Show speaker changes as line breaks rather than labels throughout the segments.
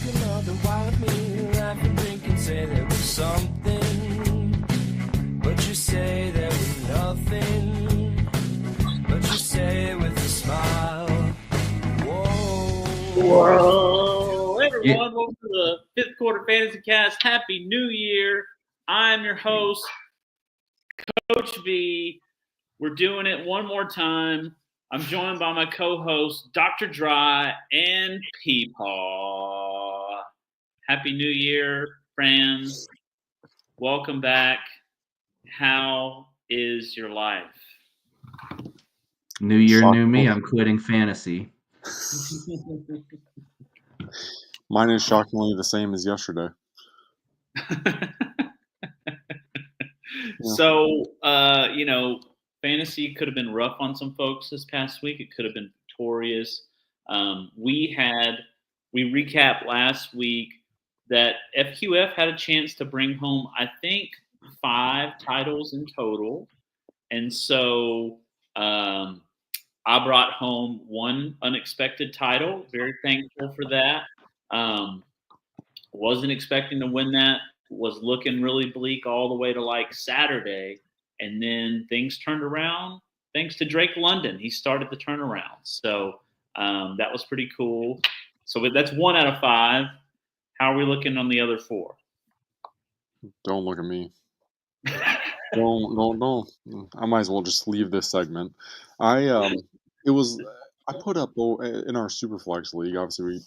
another while with me, laugh and drink and say there was something, but you say there was nothing, but you say it with a smile.
Whoa, everyone, welcome to the Fifth Quarter Fantasy Cast. Happy New Year. I'm your host, Coach Veee. We're doing it one more time. I'm joined by my co-host, Dr. Drye and Peepaw. Happy New Year, friends. Welcome back. How is your life?
New year, new me. I'm quitting fantasy.
Mine is shockingly the same as yesterday.
So, fantasy could have been rough on some folks this past week. It could have been victorious. We recapped last week that FQF had a chance to bring home, I think, 5 titles in total. And so I brought home 1 unexpected title. Very thankful for that. Wasn't expecting to win that. Was looking really bleak all the way to like Saturday. And then things turned around thanks to Drake London. He started the turnaround. So that was pretty cool. So that's 1 out of 5. How are we looking on the other 4?
Don't look at me. Don't. I might as well just leave this segment. I put up in our Superflex league. Obviously, we a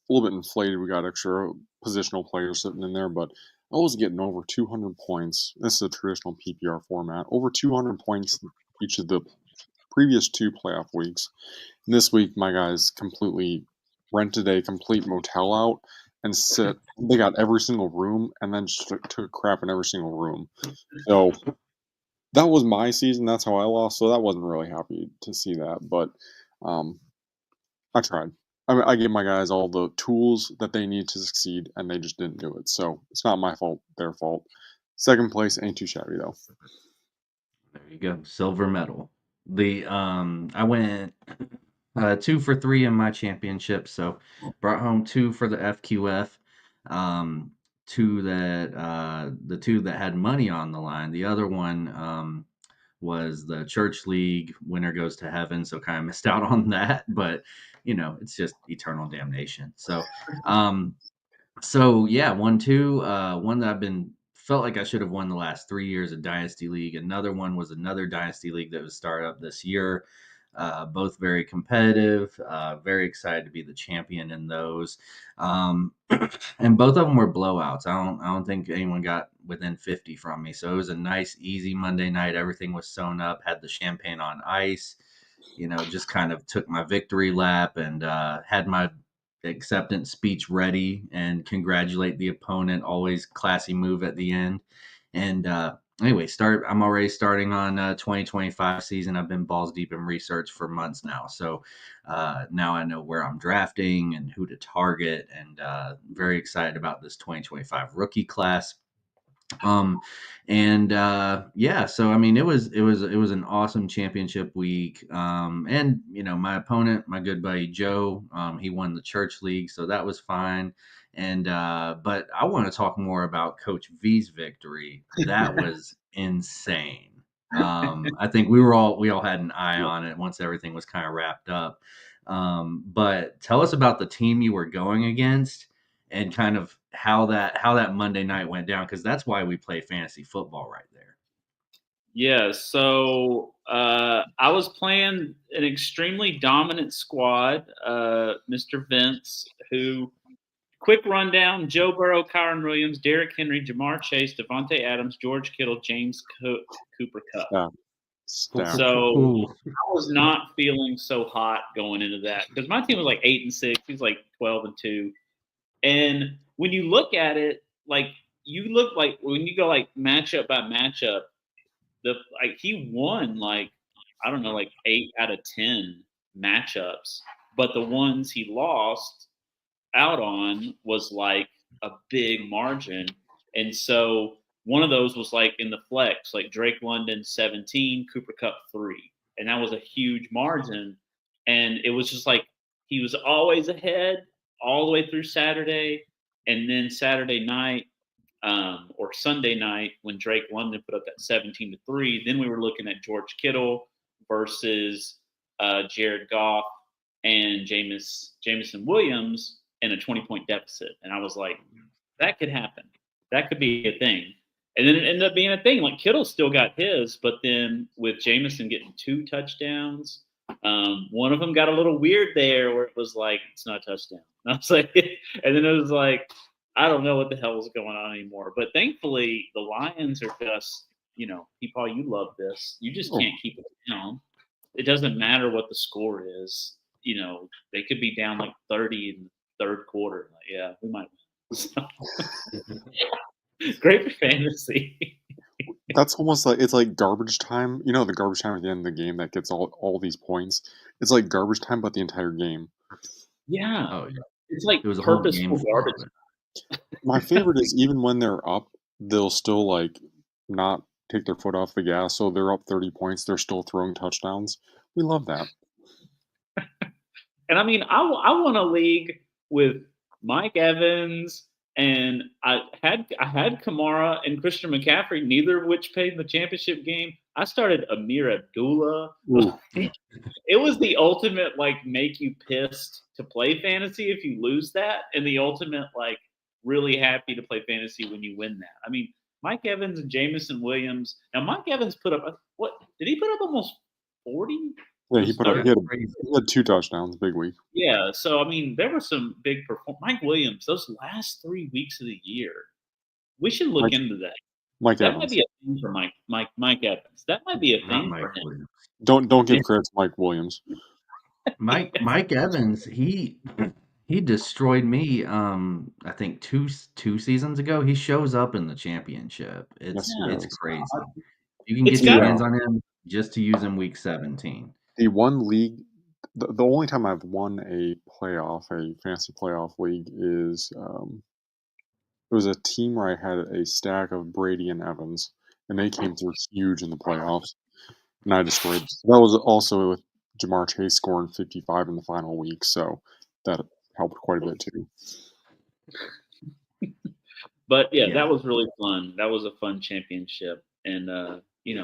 little bit inflated. We got extra positional players sitting in there, but I was getting over 200 points. This is a traditional PPR format. Over 200 points each of the previous 2 playoff weeks. And this week, my guys completely rented a complete motel out and they got every single room and then just took a crap in every single room. So that was my season. That's how I lost. So that wasn't really happy to see that, but I tried. I gave my guys all the tools that they need to succeed, and they just didn't do it. So it's not my fault, their fault. Second place ain't too shabby though.
There you go, silver medal. I went 2 for 3 in my championship, so brought home 2 for the FQF. 2 that the 2 that had money on the line. The other one was the church league. Winner goes to heaven, so kind of missed out on that, but it's just eternal damnation. So yeah, 1-2. One that felt like I should have won the last 3 years of Dynasty League. Another one was another Dynasty League that was started up this year. Both very competitive. Very excited to be the champion in those. And both of them were blowouts. I don't think anyone got within 50 from me. So it was a nice, easy Monday night. Everything was sewn up. Had the champagne on ice. Just kind of took my victory lap and had my acceptance speech ready and congratulate the opponent. Always classy move at the end. And anyway, I'm already starting on 2025 season. I've been balls deep in research for months now. So now I know where I'm drafting and who to target, and very excited about this 2025 rookie class. So I mean, it was an awesome championship week. And my opponent, my good buddy Joe, he won the church league, so that was fine. And but I want to talk more about Coach V's victory. That was insane. I think we all had an eye on it once everything was kind of wrapped up. But tell us about the team you were going against and kind of how that Monday night went down, because that's why we play fantasy football right there.
Yeah, so I was playing an extremely dominant squad, Mr. Vince, who, quick rundown, Joe Burrow, Kyron Williams, Derrick Henry, Jamar Chase, Devontae Adams, George Kittle, James Cooper Kupp. So I was not feeling so hot going into that because my team was like 8-6. He was like 12-2. And when you look at it, like you look like when you go like matchup by matchup, he won like 8 out of 10 matchups, but the ones he lost out on was like a big margin. And so one of those was like in the flex, like Drake London 17, Cooper Kupp 3, and that was a huge margin. And it was just like he was always ahead all the way through Saturday. And then Saturday night or Sunday night when Drake London put up that 17-3, then we were looking at George Kittle versus Jared Goff and Jameson Williams in a 20-point deficit. And I was like, that could happen. That could be a thing. And then it ended up being a thing. Like Kittle still got his, but then with Jameson getting 2 touchdowns, one of them got a little weird there where it was like, it's not a touchdown. And I was like, and then it was like, I don't know what the hell is going on anymore. But thankfully, the Lions are just, Peepaw, you love this. You just can't keep it down. It doesn't matter what the score is. They could be down like 30 in the third quarter. Like, yeah, we might win. So, great for fantasy.
That's almost like it's like garbage time. The garbage time at the end of the game that gets all these points. It's like garbage time, but the entire game.
Yeah.
Oh yeah.
It's like
It was a whole game
purposeful
full of
garbage.
it.
My favorite is even when they're up, they'll still like not take their foot off the gas. So they're up 30 points. They're still throwing touchdowns. We love that.
And I mean, I won a league with Mike Evans, and I had Kamara and Christian McCaffrey, neither of which played in the championship game. I started Amir Abdullah. It was the ultimate like make you pissed to play fantasy if you lose that, and the ultimate like really happy to play fantasy when you win that. I mean, Mike Evans and Jameson Williams. Now, Mike Evans put up what? Did he put up almost 40?
Yeah, he had 2 touchdowns, big week.
Yeah, so I mean, there were some big performance. Mike Williams, those last 3 weeks of the year, we should look into that.
Mike
that
Evans.
might be a thing for Mike Evans. That might be a thing for him.
Williams.
Don't give credit to Mike Williams.
Mike Evans, he destroyed me. I think two seasons ago. He shows up in the championship. It's crazy. You can get your hands on him just to use him week 17.
The one league, the only time I've won a fantasy playoff league is it was a team where I had a stack of Brady and Evans, and they came through huge in the playoffs, and I destroyed them. That was also with Jamar Chase scoring 55 in the final week, so that helped quite a bit too.
But yeah, that was really fun. That was a fun championship, and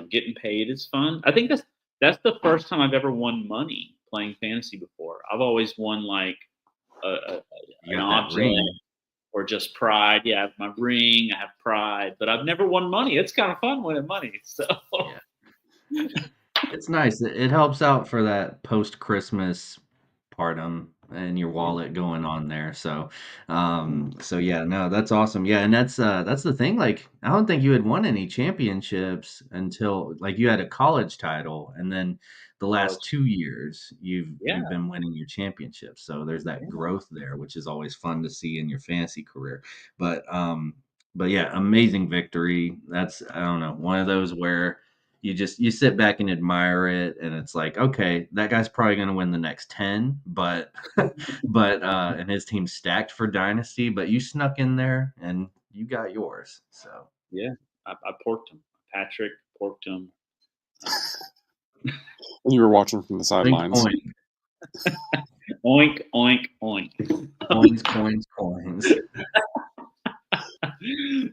getting paid is fun. I think that's the first time I've ever won money playing fantasy before. I've always won like an object or just pride. Yeah, I have my ring, I have pride, but I've never won money. It's kind of fun winning money. So
it's nice. It helps out for that post-Christmas partum and your wallet going on there. So yeah, no, that's awesome. Yeah, and that's the thing. Like, I don't think you had won any championships until like you had a college title, and then the last 2 years you've been winning your championships. So there's that growth there, which is always fun to see in your fantasy career. But yeah, amazing victory. That's, I don't know, one of those where you sit back and admire it, and it's like, okay, that guy's probably going to win the next 10, but and his team's stacked for dynasty, but you snuck in there and you got yours. So
yeah, I porked him. Patrick porked him.
And you were watching from the sidelines.
Oink, oink, oink.
Coins.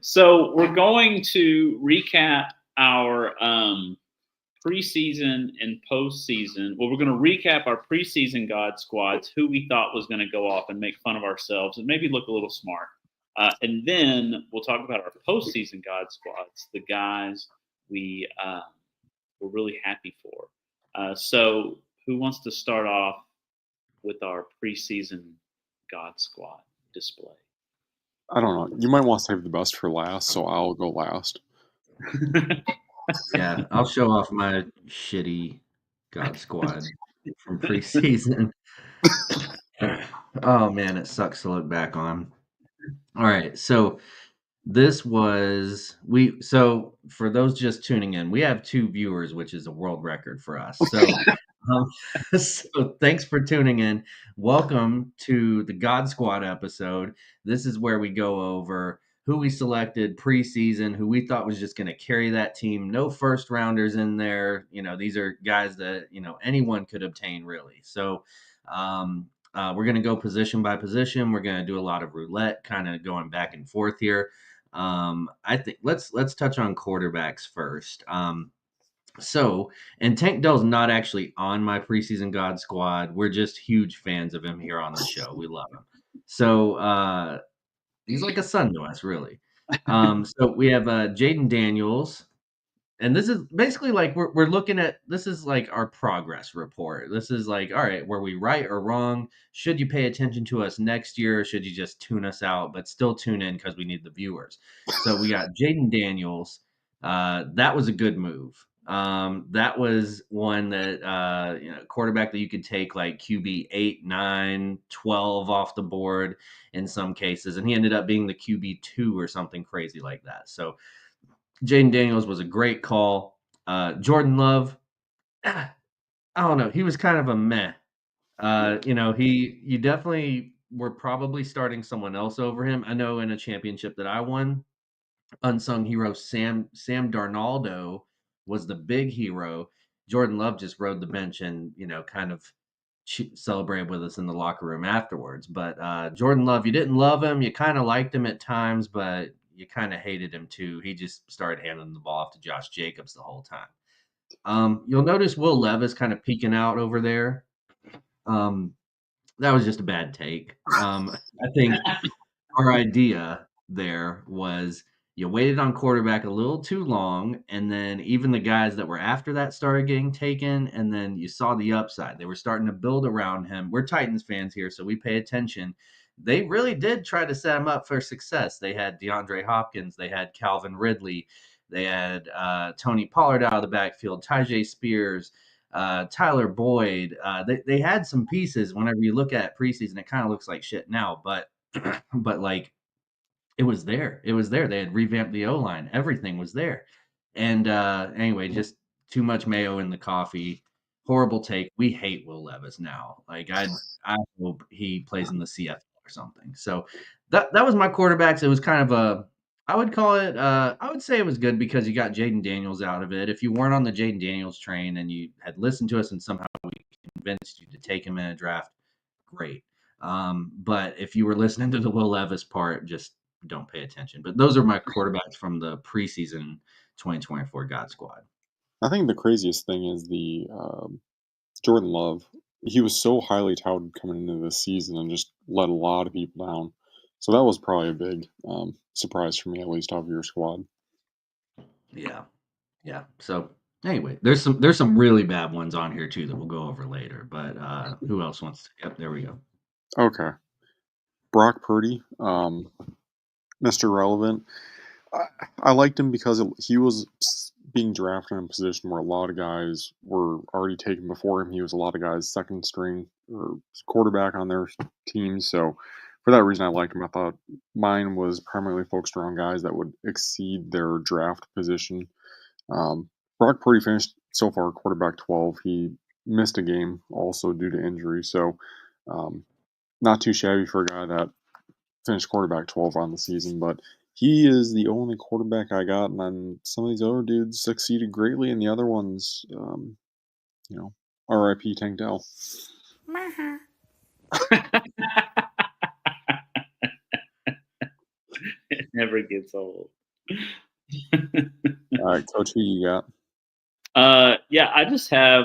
So we're going to recap our preseason and postseason. Well, we're going to recap our preseason God squads, who we thought was going to go off and make fun of ourselves and maybe look a little smart. And then we'll talk about our postseason God squads, the guys we were really happy for. So who wants to start off with our preseason God squad display?
I don't know. You might want to save the best for last, so I'll go last.
Yeah, I'll show off my shitty God squad from preseason. Oh man, it sucks to look back on. All right, so this was so for those just tuning in, we have 2 viewers, which is a world record for us. So so thanks for tuning in. Welcome to the God Squad episode. This is where we go over who we selected preseason, who we thought was just going to carry that team. No first rounders in there. These are guys that, anyone could obtain really. So We're going to go position by position. We're going to do a lot of roulette, kind of going back and forth here. I think let's touch on quarterbacks first. And Tank Dell's not actually on my preseason God squad. We're just huge fans of him here on the show. We love him. So he's like a son to us, really. So we have Jaden Daniels. And this is basically like we're looking at, this is like our progress report. This is like, all right, were we right or wrong? Should you pay attention to us next year? Or should you just tune us out, but still tune in because we need the viewers? So we got Jaden Daniels. That was a good move. That was one that, quarterback that you could take like QB 8, 9, 12 off the board in some cases. And he ended up being the QB 2 or something crazy like that. So Jaden Daniels was a great call. Jordan Love, I don't know. He was kind of a meh. You definitely were probably starting someone else over him. I know in a championship that I won, unsung hero Sam Darnaldo was the big hero. Jordan Love just rode the bench and, kind of celebrated with us in the locker room afterwards. But Jordan Love, you didn't love him. You kind of liked him at times, but you kind of hated him too. He just started handing the ball off to Josh Jacobs the whole time. You'll notice Will Levis kind of peeking out over there. That was just a bad take. I think our idea there was you waited on quarterback a little too long, and then even the guys that were after that started getting taken, and then you saw the upside. They were starting to build around him. We're Titans fans here, so we pay attention. They really did try to set him up for success. They had DeAndre Hopkins. They had Calvin Ridley. They had Tony Pollard out of the backfield, Tyjae Spears, Tyler Boyd. They had some pieces. Whenever you look at preseason, it kind of looks like shit now, but like it was there. It was there. They had revamped the O-line. Everything was there. And anyway, just too much mayo in the coffee. Horrible take. We hate Will Levis now. Like I hope he plays in the CFL or something. So that was my quarterbacks. It was kind of I would call it I would say it was good because you got Jaden Daniels out of it. If you weren't on the Jaden Daniels train and you had listened to us and somehow we convinced you to take him in a draft, great. But if you were listening to the Will Levis part, just don't pay attention. But those are my quarterbacks from the preseason 2024 God Squad.
I think the craziest thing is the Jordan Love. He was so highly touted coming into this season and just let a lot of people down. So that was probably a big surprise for me, at least off your squad.
Yeah. So anyway, there's some really bad ones on here too that we'll go over later. But who else wants to? Yep, there we go.
Okay, Brock Purdy, Mr. Relevant. I liked him because he was being drafted in a position where a lot of guys were already taken before him. He was a lot of guys' second string or quarterback on their team. So for that reason, I liked him. I thought mine was primarily focused around guys that would exceed their draft position. Brock Purdy finished so far quarterback 12. He missed a game also due to injury. So not too shabby for a guy that finished quarterback 12 on the season, but he is the only quarterback I got, and then some of these other dudes succeeded greatly, and the other ones, R.I.P. Tank Dell.
It never gets old.
All right, Coach, who you got?
I just have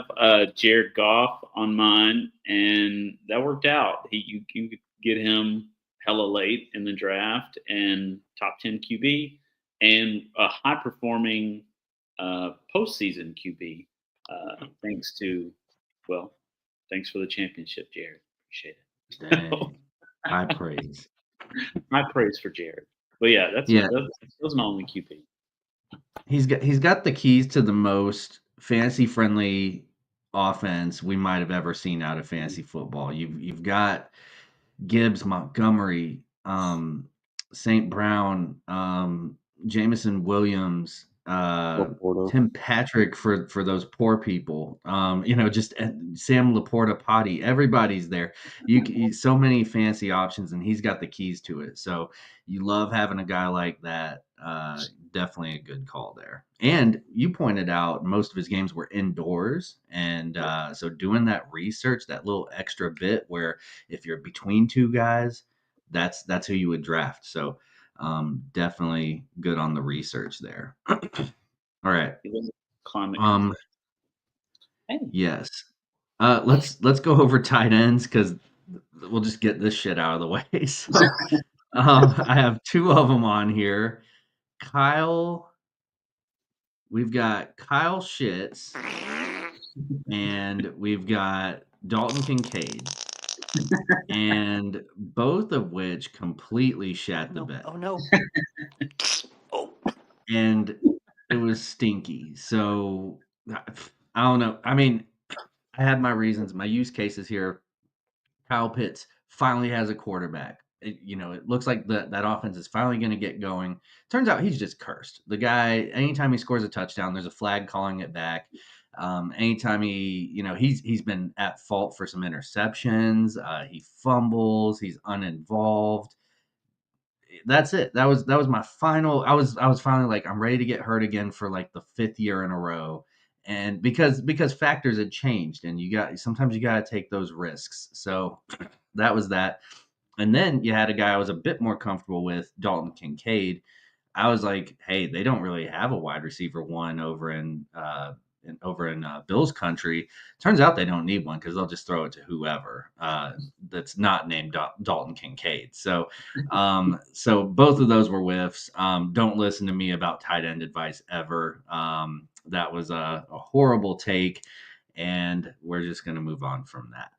Jared Goff on mine, and that worked out. You could get him hella late in the draft and top 10 QB and a high-performing postseason QB. Thanks for the championship, Jared. Appreciate it.
Dang. High praise.
High praise for Jared. But that was my only QB.
He's got the keys to the most fantasy-friendly offense we might have ever seen out of fantasy football. You've got Gibbs, Montgomery, St. Brown, Jameson Williams, Tim Patrick for those poor people. Just Sam Laporta Potty. Everybody's there. So many fancy options, and he's got the keys to it. So you love having a guy like that. definitely a good call there. And you pointed out most of his games were indoors, and so doing that research, that little extra bit where if you're between two guys, that's who you would draft. So definitely good on the research there. All right.
Climate
Um,
Hey.
yes. Let's go over tight ends because we'll just get this shit out of the way. So I have two of them on here. We've got Kyle Shitz and we've got Dalton Kincaid, and both of which completely shat the bed.
Oh no.
And it was stinky. So I don't know. I mean, I had my reasons, my use cases here. Kyle Pitts finally has a quarterback. It looks like that offense is finally going to get going. Turns out he's just cursed. The guy, anytime he scores a touchdown, there's a flag calling it back. Anytime he's been at fault for some interceptions. He fumbles. He's uninvolved. That's it. That was my final. I was finally like, I'm ready to get hurt again for like the 5th year in a row. And because factors had changed, and sometimes you got to take those risks. So that was that. And then you had a guy I was a bit more comfortable with, Dalton Kincaid. I was like, hey, they don't really have a wide receiver one over in Bills country. Turns out they don't need one because they'll just throw it to whoever that's not named Dalton Kincaid. So both of those were whiffs. Don't listen to me about tight end advice ever. That was a horrible take, and we're just going to move on from that.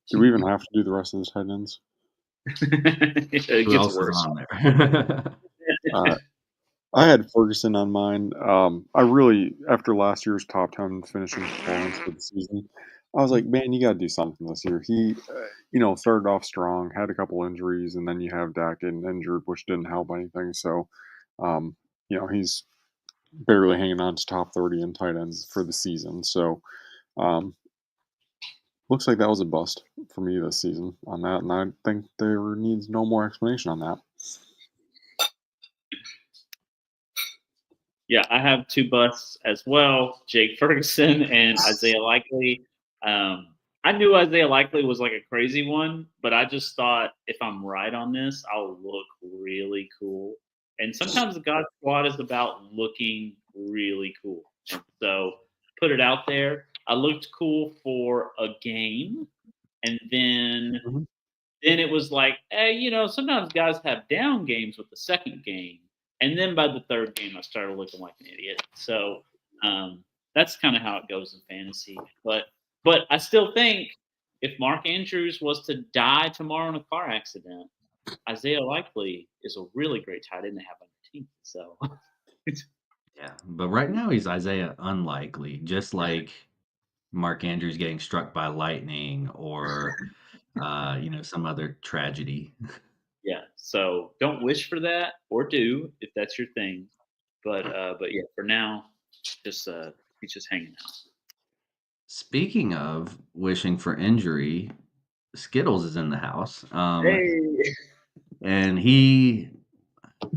Do we even have to do the rest of the tight ends?
It
Who
gets
else
worse.
is on there?
I had Ferguson on mine. I really, after last year's top 10 finishing performance for the season, I was like, man, you got to do something this year. He, started off strong, had a couple injuries, and then you have Dak getting injured, which didn't help anything. So, he's barely hanging on to top 30 in tight ends for the season. So, looks like that was a bust for me this season on that, and I think there needs no more explanation on that.
Yeah, I have two busts as well, Jake Ferguson and Isaiah Likely. I knew Isaiah Likely was like a crazy one, but I just thought if I'm right on this, I'll look really cool. And sometimes the God Squad is about looking really cool. And so put it out there. I looked cool for a game, and then it was like, hey, sometimes guys have down games with the second game. And then by the third game, I started looking like an idiot. So that's kind of how it goes in fantasy. But I still think if Mark Andrews was to die tomorrow in a car accident, Isaiah Likely is a really great tight end to have on your team. So
Yeah, but right now he's Isaiah Unlikely, just like Mark Andrews getting struck by lightning or some other tragedy.
yeah, so don't wish for that, or do if that's your thing. But yeah, for now, just he's just hanging out.
Speaking of wishing for injury, Skittles is in the house.
Hey.
And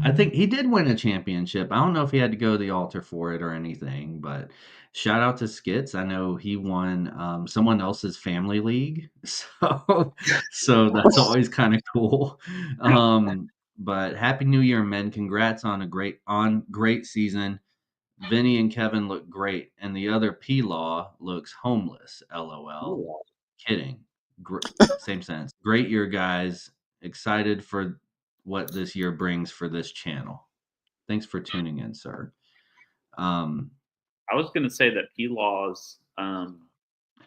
I think he did win a championship. I don't know if he had to go to the altar for it or anything, but shout out to Skits. I know he won someone else's family league. So that's always kind of cool. But Happy New Year, men. Congrats on great season. Vinny and Kevin look great, and the other P-Law looks homeless. LOL. Kidding. Same sense. Great year, guys. Excited for what this year brings for this channel. Thanks for tuning in, sir.
I was going to say that P-Law's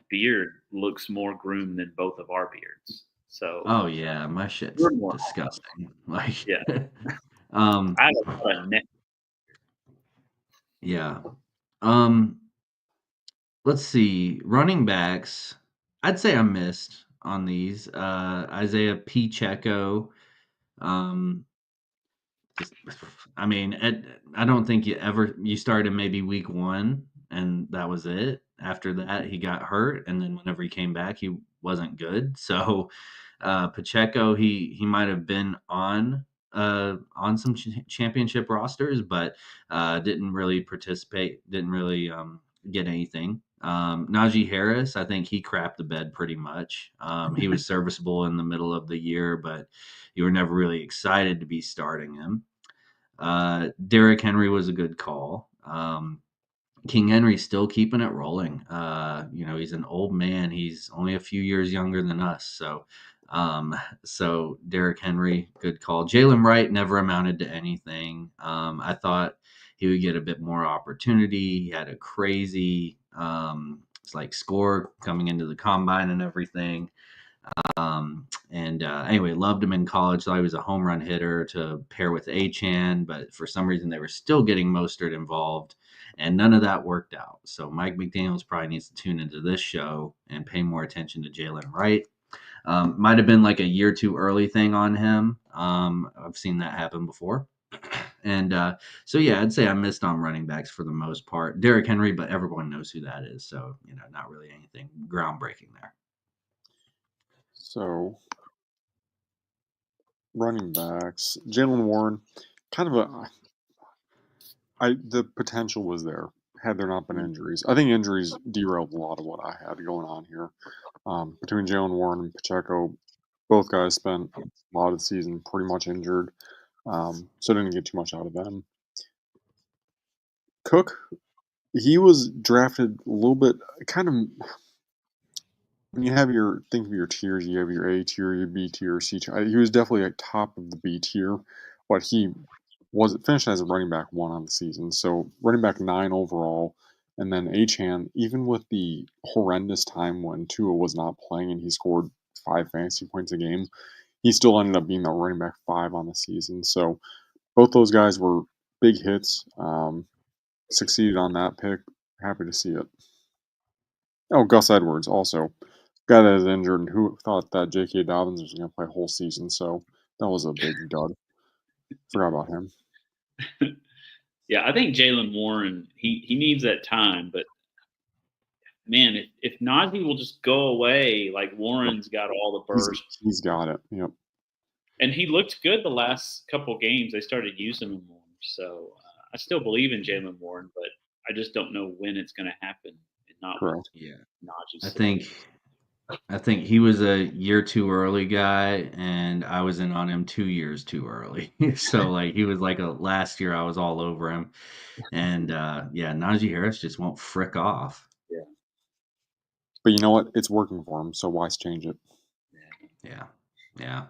beard looks more groomed than both of our beards. So.
Oh yeah, my shit's disgusting. Like,
yeah. I have a neck.
Yeah. Let's see. Running backs. I'd say I missed on these. Isaiah Pacheco. I don't think you started maybe week 1 and that was it. After that, he got hurt, and then whenever he came back, he wasn't good. So Pacheco, he might have been on on some championship rosters, but didn't really participate, didn't really get anything. Najee Harris, I think he crapped the bed pretty much. He was serviceable in the middle of the year, but you were never really excited to be starting him. Derrick Henry was a good call. King Henry's still keeping it rolling. He's an old man. He's only a few years younger than us. So Derrick Henry, good call. Jalen Wright never amounted to anything. I thought he would get a bit more opportunity. He had a crazy score coming into the combine and everything. Anyway, loved him in college. Thought he was a home run hitter to pair with Achan, but for some reason they were still getting Mostert involved, and none of that worked out. So Mike McDaniels probably needs to tune into this show and pay more attention to Jalen Wright. Might have been like a year too early thing on him. I've seen that happen before. And I'd say I missed on running backs for the most part. Derrick Henry, but everyone knows who that is. So, not really anything groundbreaking there.
So, running backs, Jaylen Warren, kind of the potential was there had there not been injuries. I think injuries derailed a lot of what I had going on here. Between Jaylen Warren and Pacheco, both guys spent a lot of the season pretty much injured, so didn't get too much out of them. Cook, he was drafted a little bit kind of. When you have think of your tiers, you have your A tier, your B tier, C tier. He was definitely at top of the B tier, but he was finished as a running back 1 on the season. So running back 9 overall, and then Achan, even with the horrendous time when Tua was not playing and he scored 5 fantasy points a game, he still ended up being the running back 5 on the season. So both those guys were big hits. Succeeded on that pick. Happy to see it. Oh, Gus Edwards also. Guy that is injured, and who thought that J.K. Dobbins was going to play a whole season, so that was a big dud. Forgot about him.
Yeah, I think Jaylen Warren, he needs that time, but man, if Najee will just go away, like Warren's got all the burst.
He's got it, yep.
And he looked good the last couple games. They started using him more. So I still believe in Jaylen Warren, but I just don't know when it's going to happen. And not
correct.
Yeah,
Najee. I think he was a year too early guy, and I was in on him 2 years too early. So he was like last year I was all over him. And Najee Harris just won't frick off.
Yeah.
But you know what? It's working for him, so why change it?
Yeah.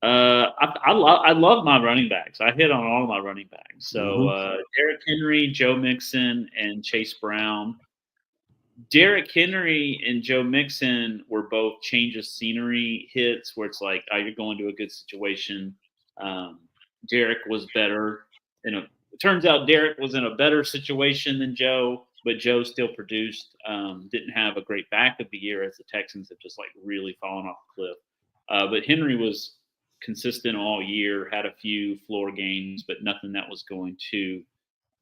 I love my running backs. I hit on all of my running backs. So Derrick Henry, Joe Mixon, and Chase Brown. Derrick Henry and Joe Mixon were both change of scenery hits where it's like, oh, you're going to a good situation. Derrick was better. It turns out Derrick was in a better situation than Joe, but Joe still produced. Didn't have a great back of the year as the Texans have just really fallen off the cliff. But Henry was consistent all year, had a few floor games, but nothing that was going to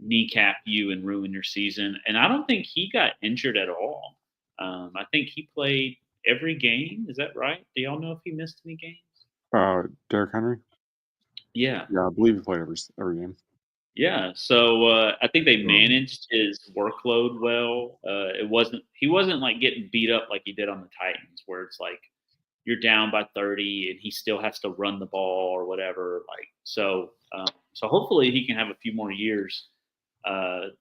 kneecap you and ruin your season. And I don't think he got injured at all. I think he played every game. Is that right? Do y'all know if he missed any games?
Derrick Henry?
Yeah.
Yeah, I believe he played every game.
Yeah, so I think they managed his workload well. He wasn't getting beat up like he did on the Titans, where it's like you're down by 30 and he still has to run the ball or whatever. So hopefully he can have a few more years,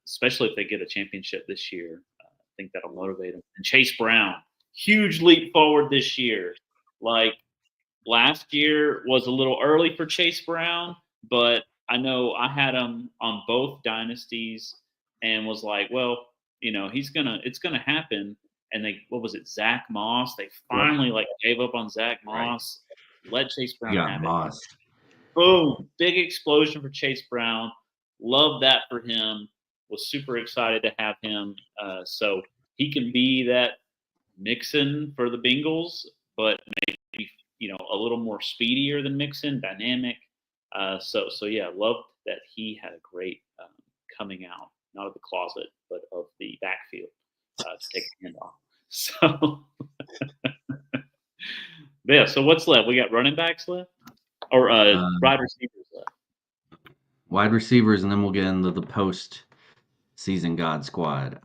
especially if they get a championship this year. I think that'll motivate him. And Chase Brown, huge leap forward this year. Last year was a little early for Chase Brown, but I know I had him on both dynasties and was like, well, it's gonna happen. And Zach Moss? They finally gave up on Zach Moss, let Chase Brown have it. Boom, big explosion for Chase Brown. Love that for him. Was super excited to have him. So he can be that Mixon for the Bengals, but maybe a little more speedier than Mixon, dynamic. So yeah, loved that he had a great coming out, not of the closet, but of the backfield to take a hand off. So yeah, so what's left? We got running backs left? Or
Um,
wide receivers.
Wide receivers, and then we'll get into the post-season God squad.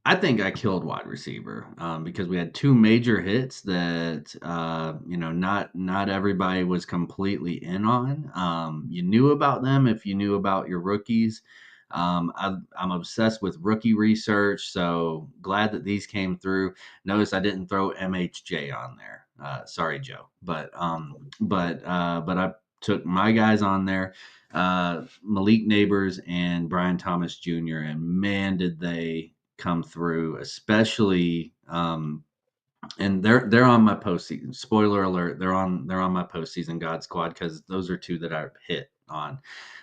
I think I killed wide receiver because we had two major hits that not everybody was completely in on. You knew about them if you knew about your rookies. I'm obsessed with rookie research, so glad that these came through. Notice I didn't throw MHJ on there. Sorry, Joe, but I took my guys on there, Malik Neighbors and Brian Thomas Jr. And man, did they come through, especially and they're on my postseason. Spoiler alert, they're on my postseason God squad because those are two that I hit on.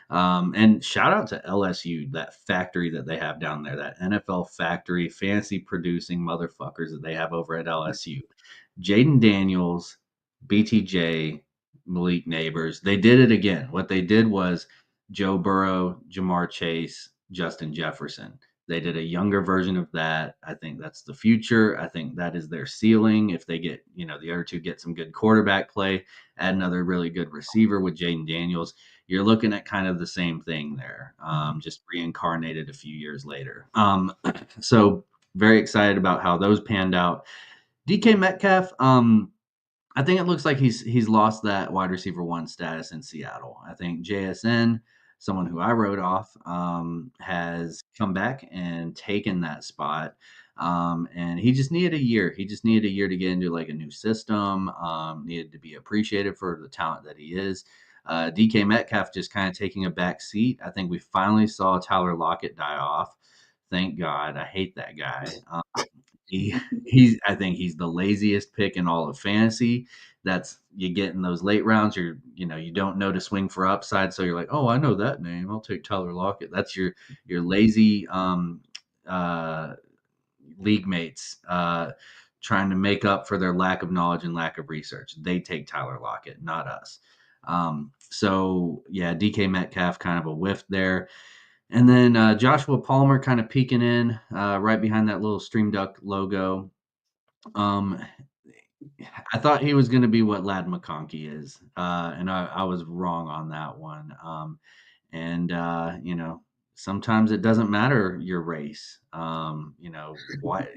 And shout out to LSU, that factory that they have down there, that NFL factory, fancy producing motherfuckers that they have over at LSU. Jaden Daniels, BTJ, Malik Neighbors. They did it again. What they did was Joe Burrow, Jamar Chase, Justin Jefferson. They did a younger version of that. I think that's the future. I think that is their ceiling. If they get, the other two get some good quarterback play, add another really good receiver with Jaden Daniels, you're looking at kind of the same thing there, just reincarnated a few years later. So very excited about how those panned out. DK Metcalf, I think it looks like he's lost that wide receiver one status in Seattle. I think JSN, someone who I wrote off, has come back and taken that spot. And he just needed a year. He just needed a year to get into like a new system. Needed to be appreciated for the talent that he is. DK Metcalf just kind of taking a back seat. I think we finally saw Tyler Lockett die off. Thank God. I hate that guy. I think he's the laziest pick in all of fantasy. That's you get in those late rounds. You don't know to swing for upside, so you're like, oh, I know that name. I'll take Tyler Lockett. That's your lazy league mates trying to make up for their lack of knowledge and lack of research. They take Tyler Lockett, not us. So yeah, DK Metcalf kind of a whiff there. And then Joshua Palmer kind of peeking in right behind that little Stream Duck logo. I thought he was going to be what Lad McConkey is, and I was wrong on that one. And sometimes it doesn't matter your race. White.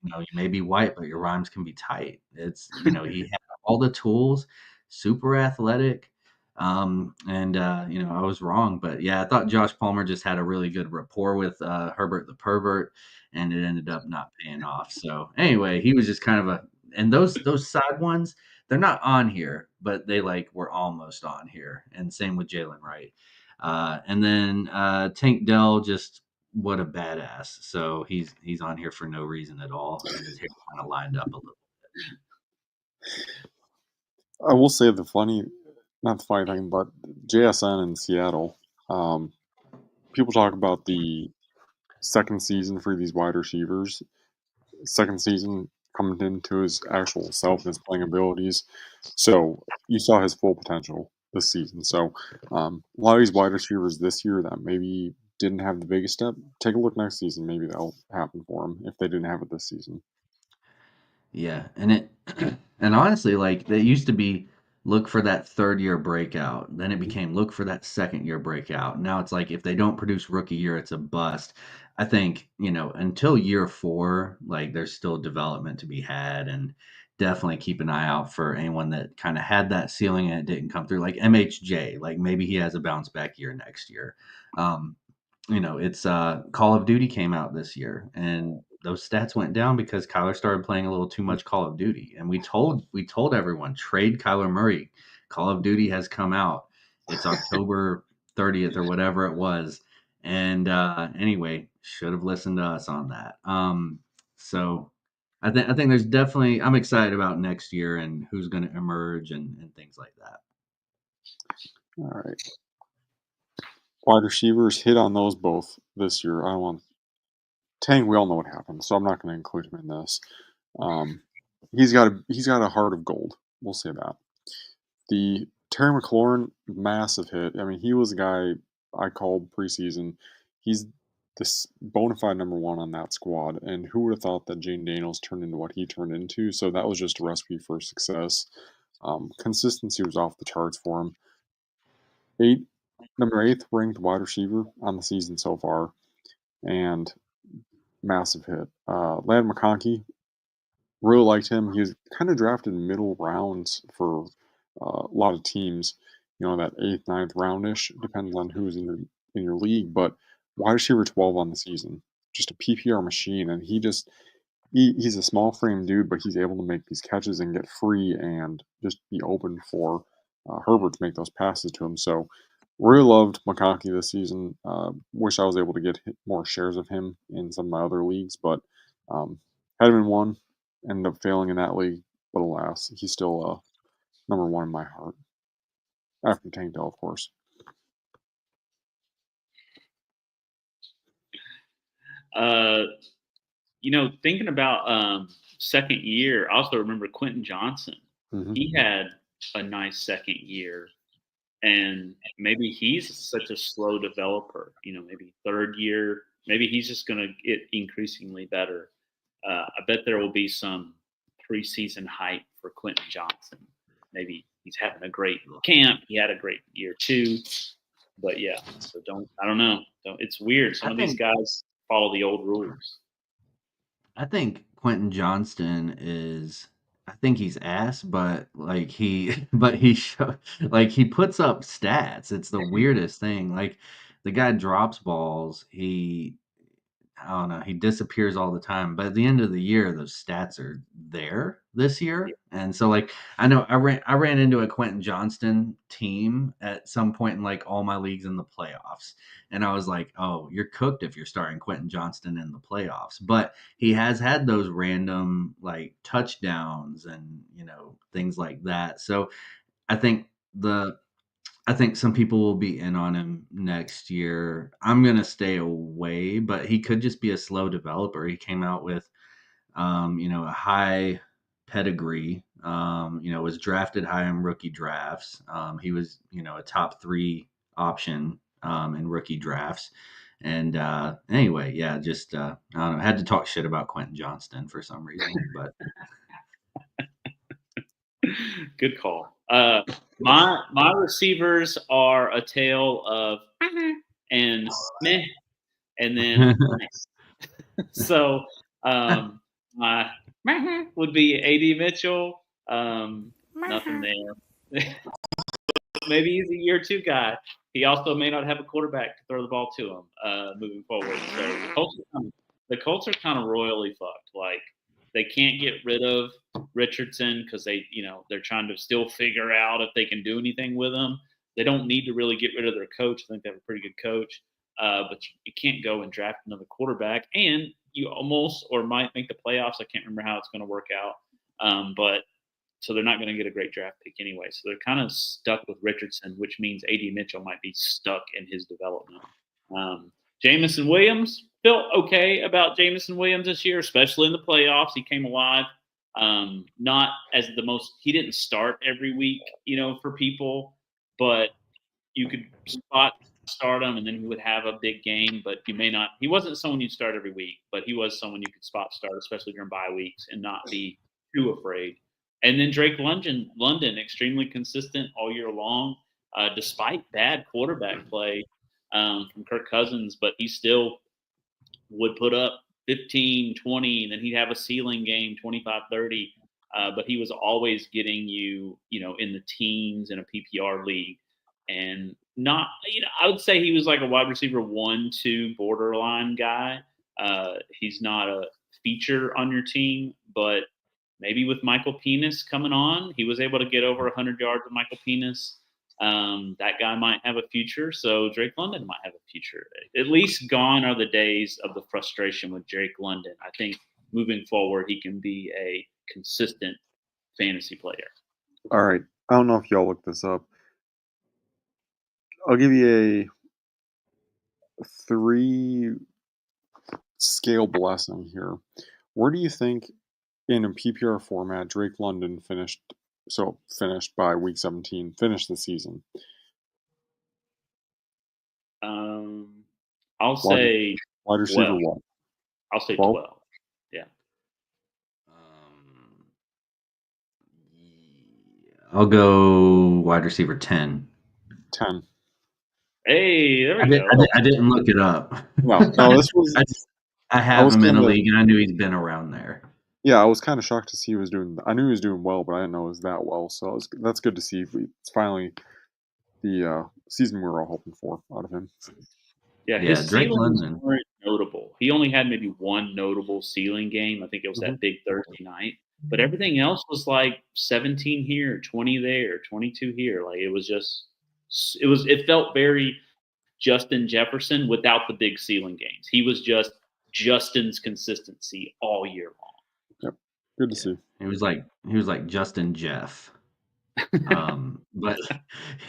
You may be white, but your rhymes can be tight. It's he had all the tools, super athletic. And I was wrong, but yeah, I thought Josh Palmer just had a really good rapport with Herbert the Pervert, and it ended up not paying off. So anyway, he was just kind of and those side ones, they're not on here, but they were almost on here. And same with Jalen Wright. And then Tank Dell, just what a badass. So he's on here for no reason at all, and his hair kind of lined up a little.
I will say not the funny thing, but JSN in Seattle. People talk about the second season for these wide receivers. Second season coming into his actual self and his playing abilities. So you saw his full potential this season. So a lot of these wide receivers this year that maybe didn't have the biggest step, take a look next season. Maybe that'll happen for them if they didn't have it this season.
Yeah, and honestly, they used to be look for that third year breakout. Then it became look for that second year breakout. Now it's like if they don't produce rookie year, it's a bust. I think, until year 4, there's still development to be had, and definitely keep an eye out for anyone that kind of had that ceiling and it didn't come through. Like MHJ, maybe he has a bounce back year next year. It's Call of Duty came out this year, and those stats went down because Kyler started playing a little too much Call of Duty. And we told everyone, trade Kyler Murray. Call of Duty has come out. It's October 30th or whatever it was. And anyway, should have listened to us on that. So I think there's definitely, I'm excited about next year and who's going to emerge and things like that.
All right. Wide receivers hit on those both this year. I don't want Tang. We all know what happened, so I'm not going to include him in this. He's got a heart of gold. We'll say that. The Terry McLaurin, massive hit. I mean, he was a guy I called preseason. He's this bona fide number 1 on that squad, and who would have thought that Jaden Daniels turned into what he turned into? So that was just a recipe for success. Consistency was off the charts for him. Number 8th ranked wide receiver on the season so far, and massive hit. Landon McConkey, really liked him. He was kind of drafted middle rounds for a lot of teams. That 8th, 9th roundish, depends on who's in your league. But wide receiver 12 on the season, just a PPR machine, and he's a small frame dude, but he's able to make these catches and get free and just be open for Herbert to make those passes to him. So really loved McConkey this season. Wish I was able to get more shares of him in some of my other leagues, but had him in one. Ended up failing in that league, but alas, he's still number 1 in my heart. After Tank Dell, of course.
Thinking about second year, I also remember Quentin Johnson.
Mm-hmm.
He had a nice second year, and maybe he's such a slow developer. Maybe third year, maybe he's just going to get increasingly better. I bet there will be some preseason hype for Quentin Johnson. Maybe he's having a great camp. He had a great year too. But yeah, so I don't know. It's weird. Some of these guys follow the old rules.
I think Quentin Johnston I think he's ass, but he puts up stats. It's the weirdest thing. Like the guy drops balls. I don't know. He disappears all the time, but at the end of the year, those stats are there this year. And so, I know I ran into a Quentin Johnston team at some point in all my leagues in the playoffs, and I was like, "Oh, you're cooked if you're starting Quentin Johnston in the playoffs." But he has had those random touchdowns and things like that. So I think some people will be in on him next year. I'm going to stay away, but he could just be a slow developer. He came out with, a high pedigree, was drafted high in rookie drafts. He was, a top 3 option in rookie drafts. And anyway, yeah, just, I don't know, I had to talk shit about Quentin Johnston for some reason, but.
Good call. My receivers are a tale of and meh, and then nice. So my would be AD Mitchell. Nothing there. Maybe he's a year 2 guy. He also may not have a quarterback to throw the ball to him moving forward. So the Colts are kind of royally fucked. They can't get rid of Richardson because they're trying to still figure out if they can do anything with him. They don't need to really get rid of their coach. I think they have a pretty good coach, but you can't go and draft another quarterback. And you almost or might make the playoffs. I can't remember how it's going to work out, but so they're not going to get a great draft pick anyway. So they're kind of stuck with Richardson, which means AD Mitchell might be stuck in his development. Jamison Williams, felt okay about Jamison Williams this year, especially in the playoffs. He came alive. Not as the most – he didn't start every week, for people, but you could start him, and then he would have a big game, but you may not – he wasn't someone you'd start every week, but he was someone you could spot start, especially during bye weeks, and not be too afraid. And then Drake London, extremely consistent all year long, despite bad quarterback play from Kirk Cousins, but he still would put up 15, 20, and then he'd have a ceiling game, 25, 30. But he was always getting you, in the teens in a PPR league. And not, I would say he was like a wide receiver 1-2 borderline guy. He's not a feature on your team, but maybe with Michael Penis coming on, he was able to get over 100 yards with Michael Penis. That guy might have a future, so Drake London might have a future. At least gone are the days of the frustration with Drake London. I think moving forward, he can be a consistent fantasy player.
All right. I don't know if y'all looked this up. I'll give you a 3 scale blessing here. Where do you think in a PPR format Drake London finished by week 17, finished the season?
I'll say
wide receiver
12.
1.
I'll say 12. Yeah.
I'll go wide receiver 10.
10.
Hey, there we go.
I didn't look it up.
No, this was.
I have him in a league, and I knew he's been around there.
Yeah, I was kind of shocked to see he was doing. I knew he was doing well, but I didn't know it was that well. So that's good to see. It's finally the season we were all hoping for out of him.
Yeah,
Yeah,
his
Drake
ceilings
London.
weren't notable. He only had maybe one notable ceiling game. I think it was that big Thursday night. But everything else was like 17 here, 20 there, 22 here. Like it felt very Justin Jefferson without the big ceiling games. He was just Justin's consistency all year long.
Yep, good to see.
He was like Justin Jeff. But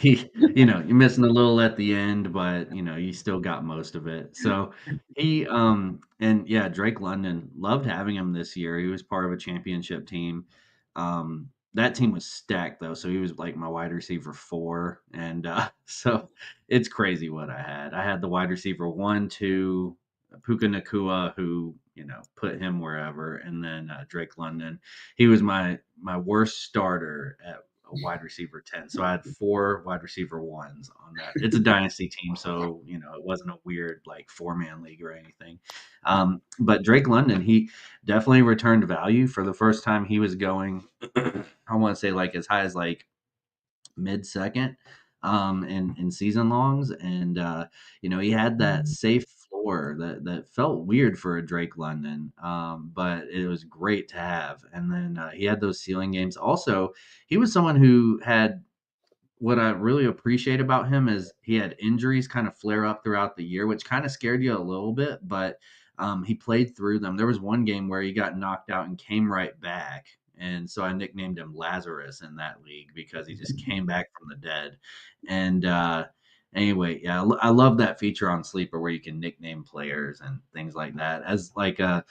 you're missing a little at the end, but you still got most of it. So and yeah, Drake London, loved having him this year. He was part of a championship team. That team was stacked though, so he was like my wide receiver 4, and so it's crazy what I had. I had the wide receiver 1, 2, Puka Nakua, who put him wherever, and then Drake London. He was my worst starter at a wide receiver 10. So I had 4 wide receiver 1s on that. It's a dynasty team, so it wasn't a weird like 4-man league or anything. But Drake London, he definitely returned value for the first time. He was going, I want to say like as high as like mid-second in season longs, and he had that safe floor that felt weird for a Drake London, but it was great to have. And then he had those ceiling games. Also, he was someone who had, what I really appreciate about him is he had injuries kind of flare up throughout the year, which kind of scared you a little bit, but he played through them. There was one game where he got knocked out and came right back. And so I nicknamed him Lazarus in that league because he just came back from the dead. And anyway, yeah, I love that feature on Sleeper where you can nickname players and things like that. As like a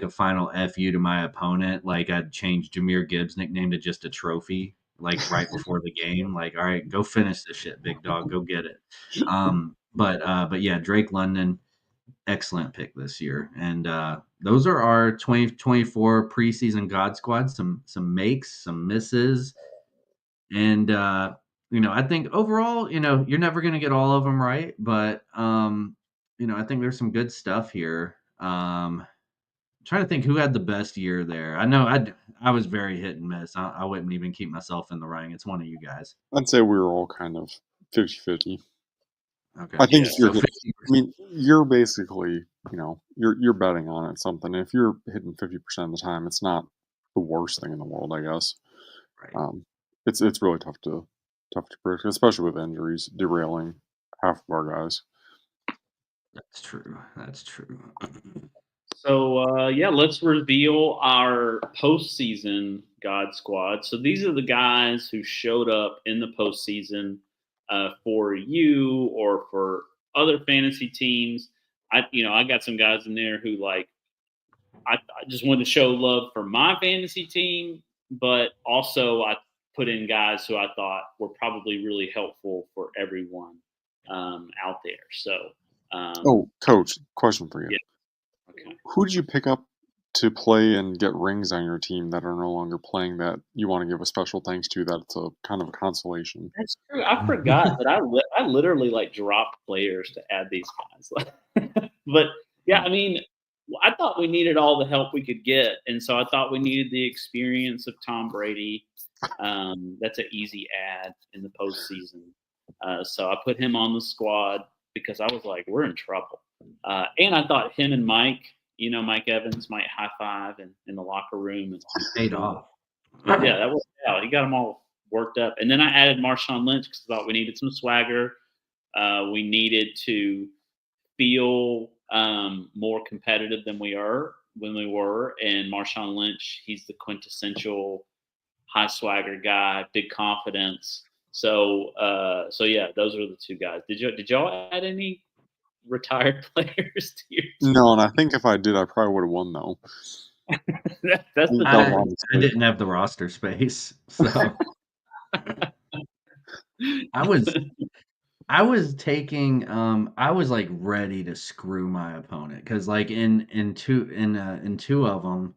final FU to my opponent, like I'd change Jahmyr Gibbs' nickname to just a trophy, like right before the game. Like, all right, go finish this shit, big dog, go get it. But yeah, Drake London, excellent pick this year. And those are our 2024 preseason God Squad. Some makes, some misses, and I think overall, you're never going to get all of them right, but I think there's some good stuff here. Trying to think who had the best year there. I know I was very hit and miss. I wouldn't even keep myself in the running. It's one of you guys.
I'd say we were all kind of 50-50.
Okay.
I think
Yeah,
if you're,
so
you're basically, you're betting on it something. If you're hitting 50% of the time, it's not the worst thing in the world, I guess.
right.
It's really tough to predict, especially with injuries derailing half of our guys.
That's true. That's true.
So yeah, let's reveal our postseason God Squad. So these are the guys who showed up in the postseason for you or for other fantasy teams. I got some guys in there who I just wanted to show love for my fantasy team, but also I put in guys who I thought were probably really helpful for everyone out there. So,
Coach, question for you.
Yeah. Okay.
Who did you pick up to play and get rings on your team that are no longer playing that you want to give a special thanks to? That's a kind of a consolation.
That's true. I forgot that I literally dropped players to add these guys. But yeah, I mean, I thought we needed all the help we could get, and so I thought we needed the experience of Tom Brady. That's an easy add in the postseason. So I put him on the squad because I was like, we're in trouble. And I thought him and Mike, Mike Evans might high five in the locker room. And
Paid off.
Yeah, that worked out. He got them all worked up. And then I added Marshawn Lynch because I thought we needed some swagger. We needed to feel more competitive than we were. And Marshawn Lynch, he's the quintessential high swagger guy, big confidence. So yeah, those are the two guys. Did y'all add any retired players to your team?
No, and I think if I did, I probably would have won though.
That's the
I didn't have the roster space, so I was taking I was like ready to screw my opponent because like in two of them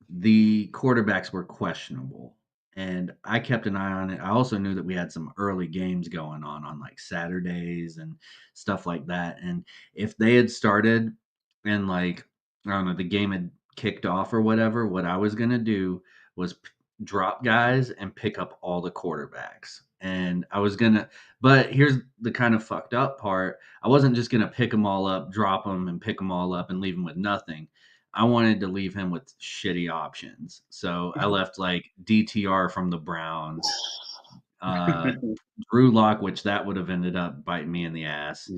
the quarterbacks were questionable, and I kept an eye on it. I also knew that we had some early games going on like Saturdays and stuff like that. And if they had started and like I don't know, the game had kicked off or whatever, what I was gonna do was drop guys and pick up all the quarterbacks. And I was gonna, but here's the kind of fucked up part. I wasn't just gonna pick them all up, drop them, and pick them all up and leave them with nothing. I wanted to leave him with shitty options. So I left like DTR from the Browns, uh, Drew Lock, which that would have ended up biting me in the ass.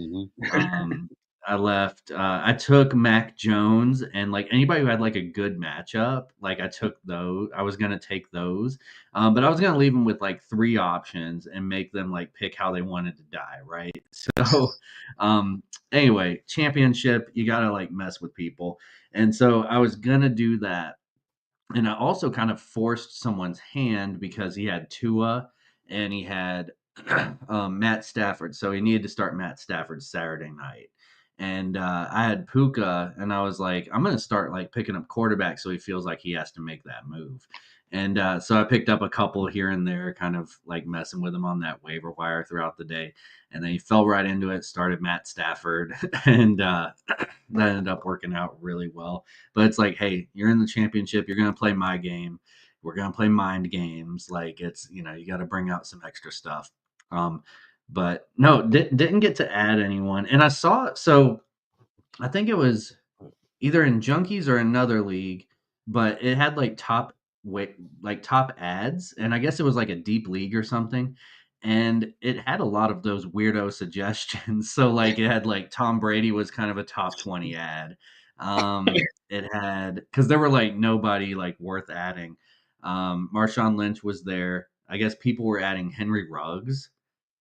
Um, I left. I took Mac Jones and like anybody who had like a good matchup. Like I took those. I was gonna take those, but I was gonna leave them with like three options and make them like pick how they wanted to die. Right. So, anyway, championship. You gotta like mess with people, and so I was gonna do that. And I also kind of forced someone's hand because he had Tua and he had Matt Stafford. So he needed to start Matt Stafford Saturday night. And I had Puka, and I was like, I'm going to start like picking up quarterbacks so he feels like he has to make that move. And so I picked up a couple here and there, kind of like messing with him on that waiver wire throughout the day. And then he fell right into it, started Matt Stafford, and that ended up working out really well. But it's like, hey, you're in the championship. You're going to play my game. We're going to play mind games. Like it's, you got to bring out some extra stuff. But no, didn't get to add anyone. And I saw, so I think it was either in Junkies or another league, but it had like top ads. And I guess it was like a deep league or something. And it had a lot of those weirdo suggestions. So like it had like Tom Brady was kind of a top 20 ad. It had because there were like nobody like worth adding. Marshawn Lynch was there. I guess people were adding Henry Ruggs.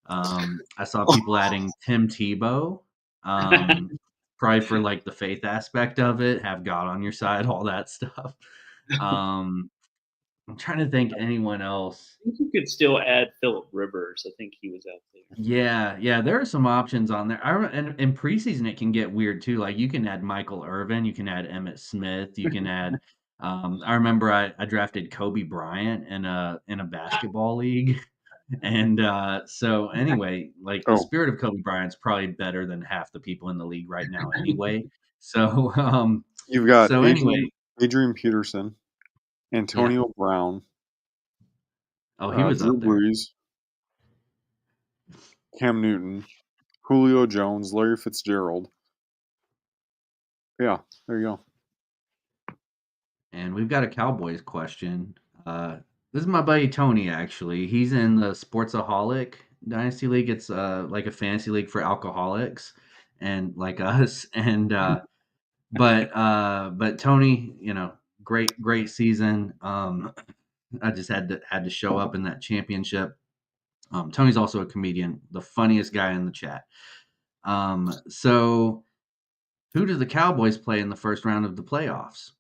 I saw people adding Tim Tebow. Probably for like the faith aspect of it, have God on your side, all that stuff. I'm trying to think anyone else.
I think you could still add Philip Rivers. I think he was out there.
Yeah, there are some options on there. And in preseason, it can get weird too. Like you can add Michael Irvin, you can add Emmitt Smith, you can add. I remember I drafted Kobe Bryant in a basketball league, and so anyway, like the spirit of Kobe Bryant's probably better than half the people in the league right now, anyway. So
you've got
so anyway,
Adrian Peterson, Antonio Brown.
Oh, he was
Drew
up there.
Brees, Cam Newton, Julio Jones, Larry Fitzgerald. Yeah, there you go.
And we've got a Cowboys question. This is my buddy Tony, actually. He's in the Sportsaholic Dynasty League. It's like a fantasy league for alcoholics and like us. And but Tony, great season. I just had to show up in that championship. Tony's also a comedian, the funniest guy in the chat. So who do the Cowboys play in the first round of the playoffs?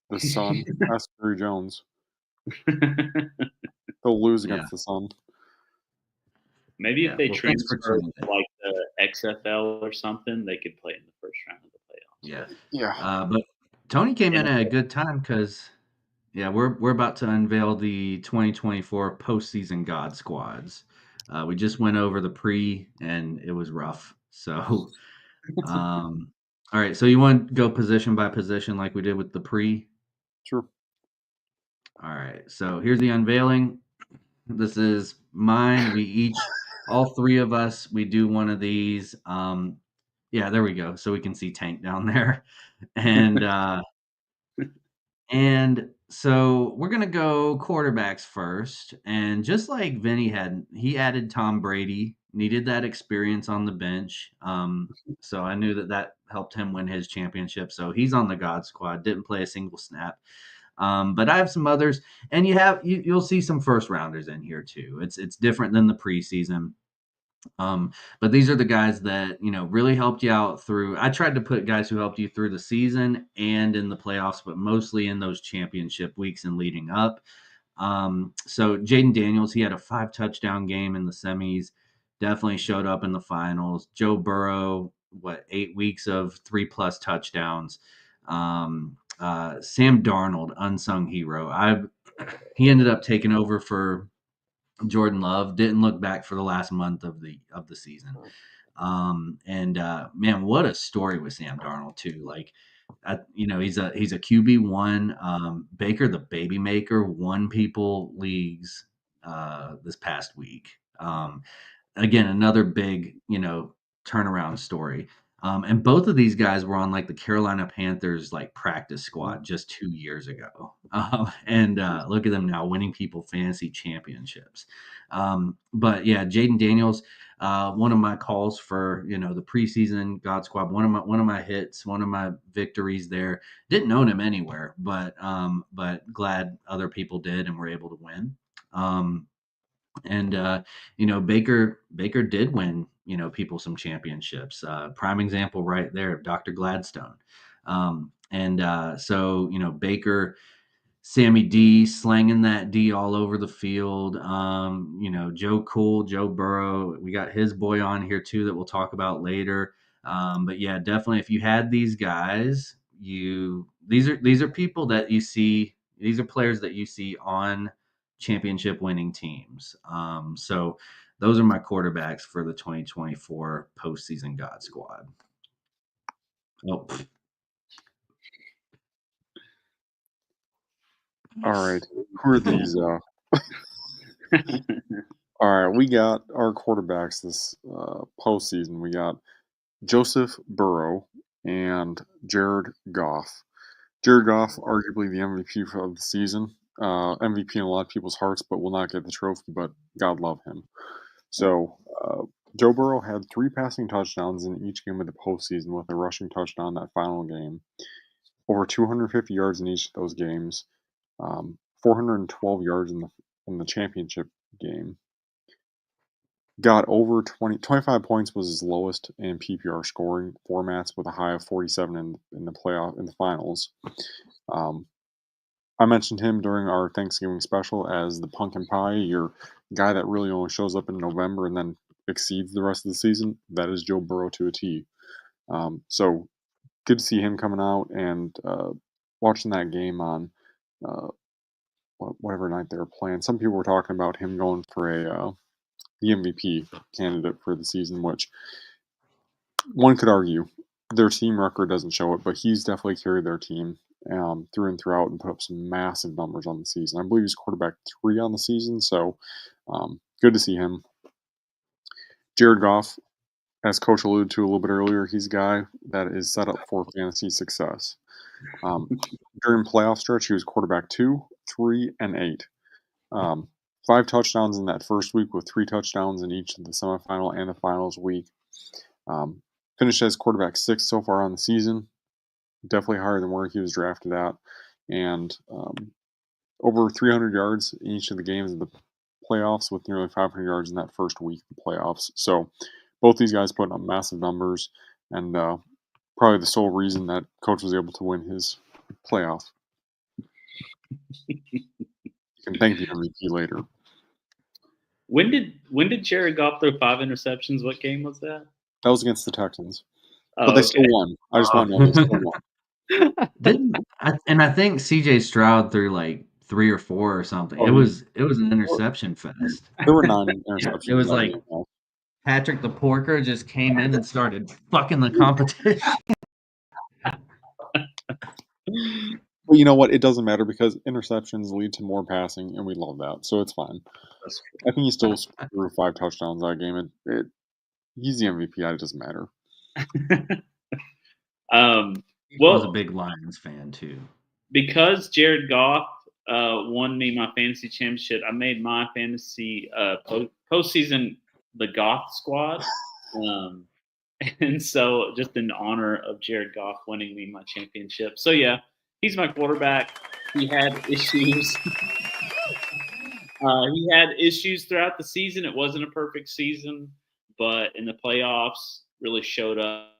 The Sun, Asbury Jones. They'll lose against the Sun.
Maybe if they transfer to like the XFL or something, they could play in the first round of the
playoffs.
Yeah.
But Tony came in at a good time because, we're about to unveil the 2024 postseason God squads. We just went over the pre, and it was rough. So, all right. So you want to go position by position like we did with the pre?
Sure.
All right. So here's the unveiling. This is mine. We each, all three of us, we do one of these. Yeah, there we go. So we can see Tank down there. And and so we're gonna go quarterbacks first. And just like Vinny he added Tom Brady, needed that experience on the bench. So I knew that helped him win his championship. So he's on the God squad, didn't play a single snap. But I have some others, and you'll see some first rounders in here too. It's different than the preseason. But these are the guys that really helped you out through. I tried to put guys who helped you through the season and in the playoffs, but mostly in those championship weeks and leading up. So Jaden Daniels, he had a 5 touchdown game in the semis, definitely showed up in the finals. Joe Burrow, 8 weeks of 3+ touchdowns. Sam Darnold, unsung hero. he ended up taking over for Jordan Love. Didn't look back for the last month of the season. Man, what a story with Sam Darnold too. Like, he's a QB1. Baker, the baby maker, won people leagues this past week. Again, another big, turnaround story. And both of these guys were on like the Carolina Panthers like practice squad just 2 years ago. Look at them now winning people fantasy championships. But yeah, Jaden Daniels, one of my calls for the preseason God Squad, one of my hits, one of my victories there. Didn't own him anywhere, but glad other people did and were able to win. Baker did win people some championships. Prime example right there of Dr. Gladstone. Baker, Sammy D slanging that D all over the field. Joe Cool, Joe Burrow. We got his boy on here too that we'll talk about later. But yeah, definitely if you had these guys, these are people that you see. These are players that you see on championship winning teams. So those are my quarterbacks for the 2024 postseason God Squad. Oh.
All right. Who are these? All right. We got our quarterbacks this postseason. We got Joseph Burrow and Jared Goff. Jared Goff, arguably the MVP of the season. MVP in a lot of people's hearts, but will not get the trophy, but God love him. So, Joe Burrow had 3 passing touchdowns in each game of the postseason with a rushing touchdown that final game. Over 250 yards in each of those games. 412 yards in the championship game. Got over 25 points was his lowest in PPR scoring formats with a high of 47 in the finals. I mentioned him during our Thanksgiving special as the pumpkin pie, your guy that really only shows up in November and then exceeds the rest of the season. That is Joe Burrow to a T. So good to see him coming out and watching that game on whatever night they were playing. Some people were talking about him going for the MVP candidate for the season, which one could argue their team record doesn't show it, but he's definitely carried their team through and throughout and put up some massive numbers on the season. I believe he's quarterback 3 on the season, so good to see him. Jared Goff, as Coach alluded to a little bit earlier, he's a guy that is set up for fantasy success. During playoff stretch, he was quarterback 2, 3, and 8. 5 touchdowns in that first week with 3 touchdowns in each of the semifinal and the finals week. Finished as quarterback 6 so far on the season. Definitely higher than where he was drafted at. And over 300 yards in each of the games of the playoffs with nearly 500 yards in that first week of the playoffs. So both these guys putting up massive numbers and probably the sole reason that Coach was able to win his playoff. You can thank the MVP later.
When did Jared Goff throw 5 interceptions? What game was that?
That was against the Texans. But they still won. I just want to know they still won.
I think CJ Stroud threw like 3 or 4 or something. It was an interception fest.
There were 9 interceptions.
It was like Patrick the Porker just came in and started fucking the competition.
Well, you know what? It doesn't matter because interceptions lead to more passing, and we love that, so it's fine. I think he still threw 5 touchdowns that game. He's the MVP. It doesn't matter.
He was a big Lions fan too.
Because Jared Goff won me my fantasy championship, I made my fantasy postseason the Goff squad. And so just in honor of Jared Goff winning me my championship. So yeah, he's my quarterback. He had issues. He had issues throughout the season. It wasn't a perfect season, but in the playoffs really showed up.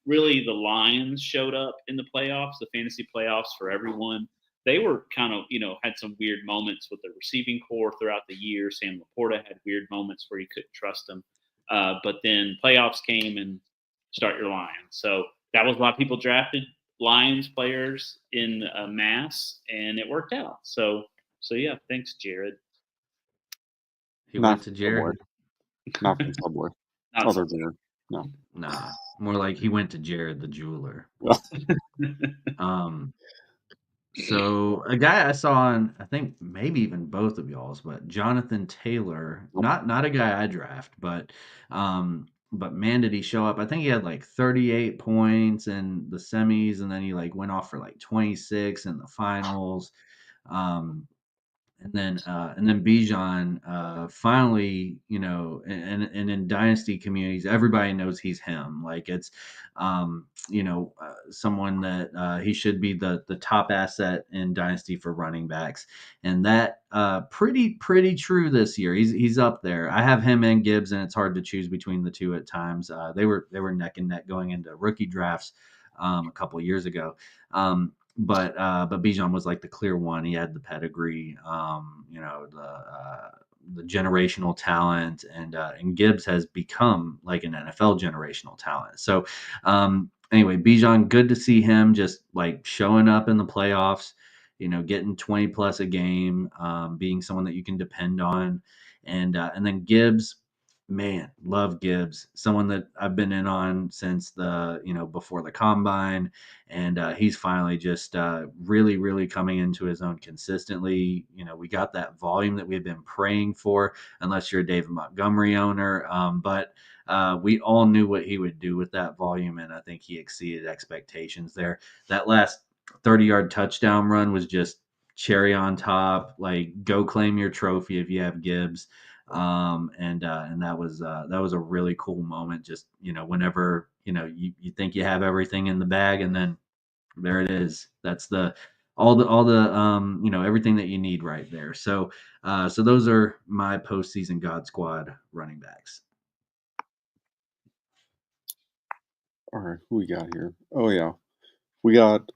Really, the Lions showed up in the playoffs, the fantasy playoffs for everyone. They were kind of, had some weird moments with the receiving core throughout the year. Sam Laporta had weird moments where you couldn't trust him. But then playoffs came and start your Lions. So that was why people drafted Lions players in mass, and it worked out. So So yeah, thanks, Jared.
He
Not
went to
from Subway.
Jared.
Not from Subway.
Not
Other
Subway.
Jared. No.
Nah, more like he went to Jared the jeweler. So a guy I saw on, I think maybe even both of y'all's, but Jonathan Taylor,
Nope.
not a guy I draft, but man, did he show up? I think he had like 38 points in the semis, and then he like went off for like 26 in the finals. And then Bijan finally, and in dynasty communities, everybody knows he's him. Like it's, someone that he should be the top asset in dynasty for running backs, and that pretty true this year. He's up there. I have him and Gibbs, and it's hard to choose between the two at times. They were neck and neck going into rookie drafts a couple years ago. But Bijan was like the clear one. He had the pedigree, the generational talent, and Gibbs has become like an NFL generational talent. So anyway, Bijan, good to see him just like showing up in the playoffs, getting 20 plus a game, being someone that you can depend on, and then Gibbs. Man, love Gibbs. Someone that I've been in on since before the combine, and he's finally just really coming into his own consistently. We got that volume that we've been praying for, unless you're a David Montgomery owner. But we all knew what he would do with that volume, and I think he exceeded expectations there. That last 30-yard touchdown run was just cherry on top. Like, go claim your trophy if you have Gibbs. And that was a really cool moment. Just whenever you think you have everything in the bag, and then there it is. That's all the everything that you need right there. So those are my postseason God Squad running backs.
All right, who we got here? Oh yeah, we got.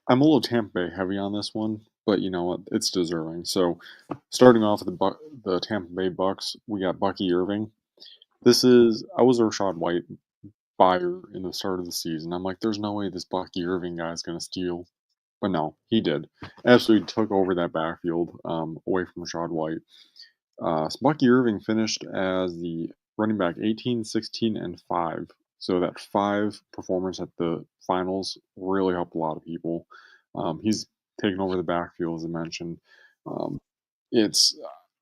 I'm a little Tampa Bay heavy on this one, but you know what? It's deserving. So, starting off with the Tampa Bay Bucks, we got Bucky Irving. I was a Rashad White buyer in the start of the season. I'm like, there's no way this Bucky Irving guy is going to steal. But no, he did. Absolutely took over that backfield away from Rashad White. So Bucky Irving finished as the running back 18, 16, and 5. So that 5 performance at the finals really helped a lot of people. He's taken over the backfield, as I mentioned.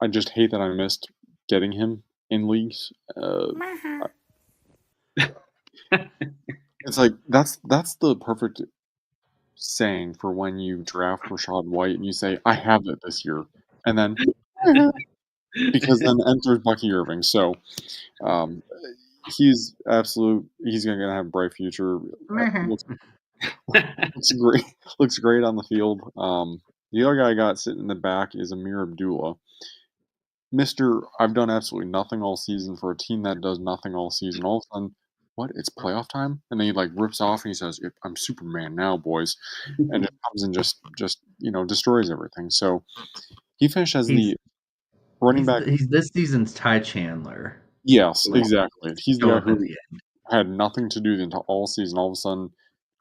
I just hate that I missed getting him in leagues. It's like that's the perfect saying for when you draft Rashad White and you say, I have it this year. And then because then enters Bucky Irving. So he's gonna have a bright future. Looks great on the field. The other guy I got sitting in the back is Amir Abdullah. I've done absolutely nothing all season for a team that does nothing all season. All of a sudden, what? It's playoff time? And then he like rips off and he says, I'm Superman now, boys. And it comes and just destroys everything. So he finished as the running back.
He's this season's Ty Chandler.
Yes, exactly. He's the guy who
the
had nothing to do until all season. All of a sudden,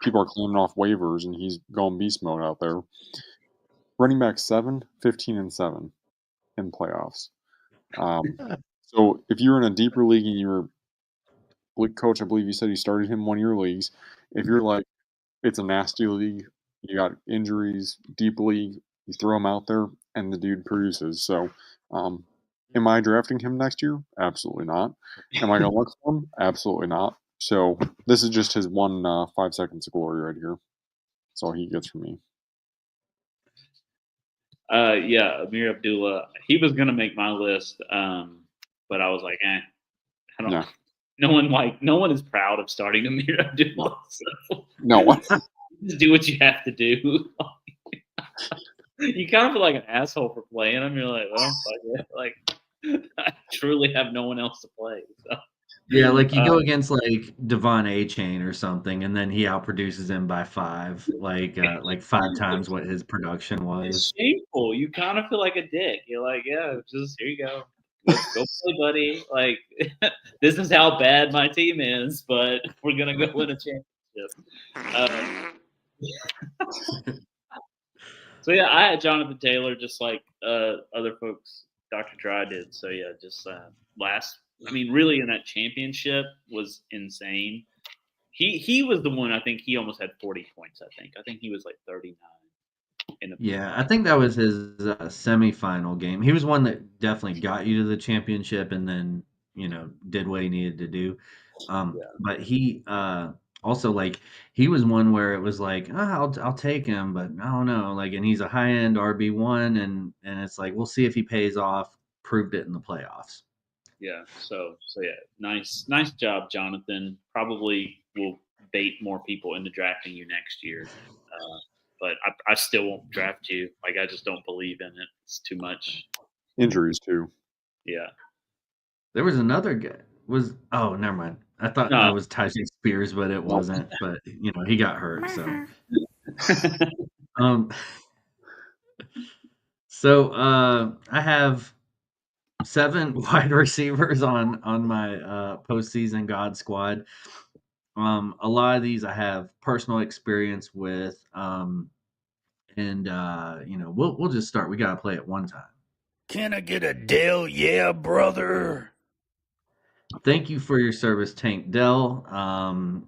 people are claiming off waivers and he's going beast mode out there. Running back 7, 15, and 7 in playoffs. So if you were in a deeper league and you were, Coach, I believe you said you started him in one of your leagues. If you're like, it's a nasty league, you got injuries, deep league, you throw him out there and the dude produces. So am I drafting him next year? Absolutely not. Am I going to look for him? Absolutely not. So this is just his 5 seconds of glory right here. That's all he gets from me.
Yeah, Amir Abdullah. He was gonna make my list, but I was like, I don't.
No.
No one is proud of starting Amir Abdullah. So
No one.
Just do what you have to do. You kind of feel like an asshole for playing him. You're like, well, like I truly have no one else to play. So.
Yeah, like you go against like Devon A-Chain or something, and then he outproduces him by 5, like 5 times what his production was.
It's shameful. You kind of feel like a dick. You're like, yeah, just here you go. Let's go play, buddy. Like, this is how bad my team is, but we're gonna go win a championship. So yeah, I had Jonathan Taylor just like other folks Dr. Drye did. So yeah, just really in that championship was insane. He was the one. I think he almost had 40 points. I think he was like 39 in the
Yeah, I think that was his semifinal game. He was one that definitely got you to the championship, and then did what he needed to do. But he also like he was one where it was like, I'll take him, but I don't know, like, and he's a high end RB1, and it's like we'll see if he pays off. Proved it in the playoffs.
Yeah. So yeah, nice job, Jonathan. Probably will bait more people into drafting you next year. But I still won't draft you. Like I just don't believe in it. It's too much.
Injuries too.
Yeah.
There was another guy. Oh, never mind. I thought
No.
that was Tyson Spears, but it wasn't. But he got hurt. So, um, I have 7 wide receivers on my postseason God squad. A lot of these I have personal experience with. And we'll just start. We gotta play it one time.
Can I get a Dale? Yeah, brother.
Thank you for your service, Tank Dell. And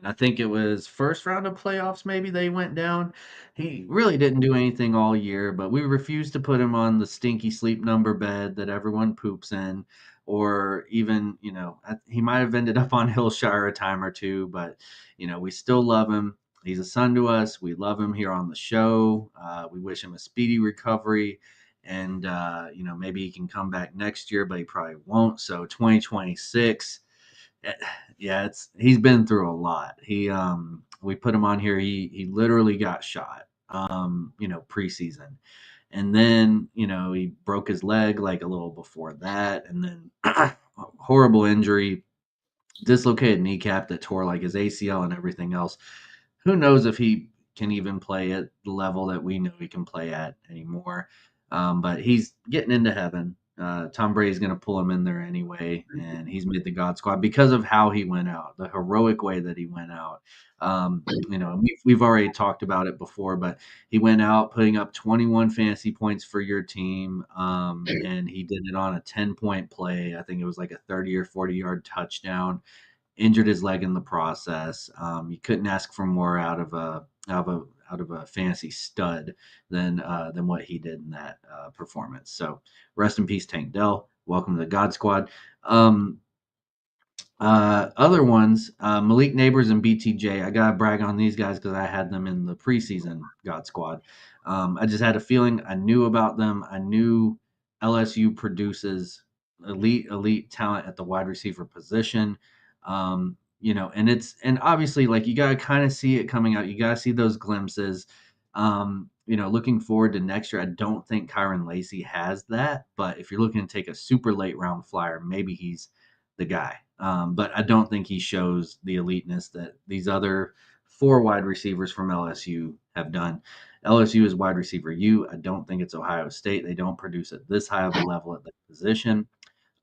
I think it was first round of playoffs, maybe they went down. He really didn't do anything all year, but we refused to put him on the stinky sleep number bed that everyone poops in, or even, he might have ended up on Hillshire a time or two, but we still love him. He's a son to us. We love him here on the show. We wish him a speedy recovery. And maybe he can come back next year, but he probably won't. So 2026, yeah, he's been through a lot. We put him on here. He literally got shot, preseason, and then he broke his leg like a little before that, and then horrible injury, dislocated kneecap that tore like his ACL and everything else. Who knows if he can even play at the level that we know he can play at anymore. But he's getting into heaven. Tom Brady's going to pull him in there anyway, and he's made the God Squad because of how he went out, the heroic way that he went out. We've already talked about it before, but he went out putting up 21 fantasy points for your team, and he did it on a 10-point play. I think it was like a 30 or 40-yard touchdown. Injured his leg in the process. You couldn't ask for more out of a fantasy stud than what he did in that performance. So rest in peace, Tank Dell. Welcome to the God Squad. Other ones, Malik Neighbors and BTJ. I gotta brag on these guys because I had them in the preseason God Squad. I just had a feeling. I knew about them. I knew LSU produces elite talent at the wide receiver position. And obviously, like, you gotta kind of see it coming out. You gotta see those glimpses. Looking forward to next year. I don't think Kyron Lacey has that, but if you're looking to take a super late round flyer, maybe he's the guy. But I don't think he shows the eliteness that these other 4 wide receivers from LSU have done. LSU is wide receiver U. I don't think it's Ohio State. They don't produce at this high of a level at the position.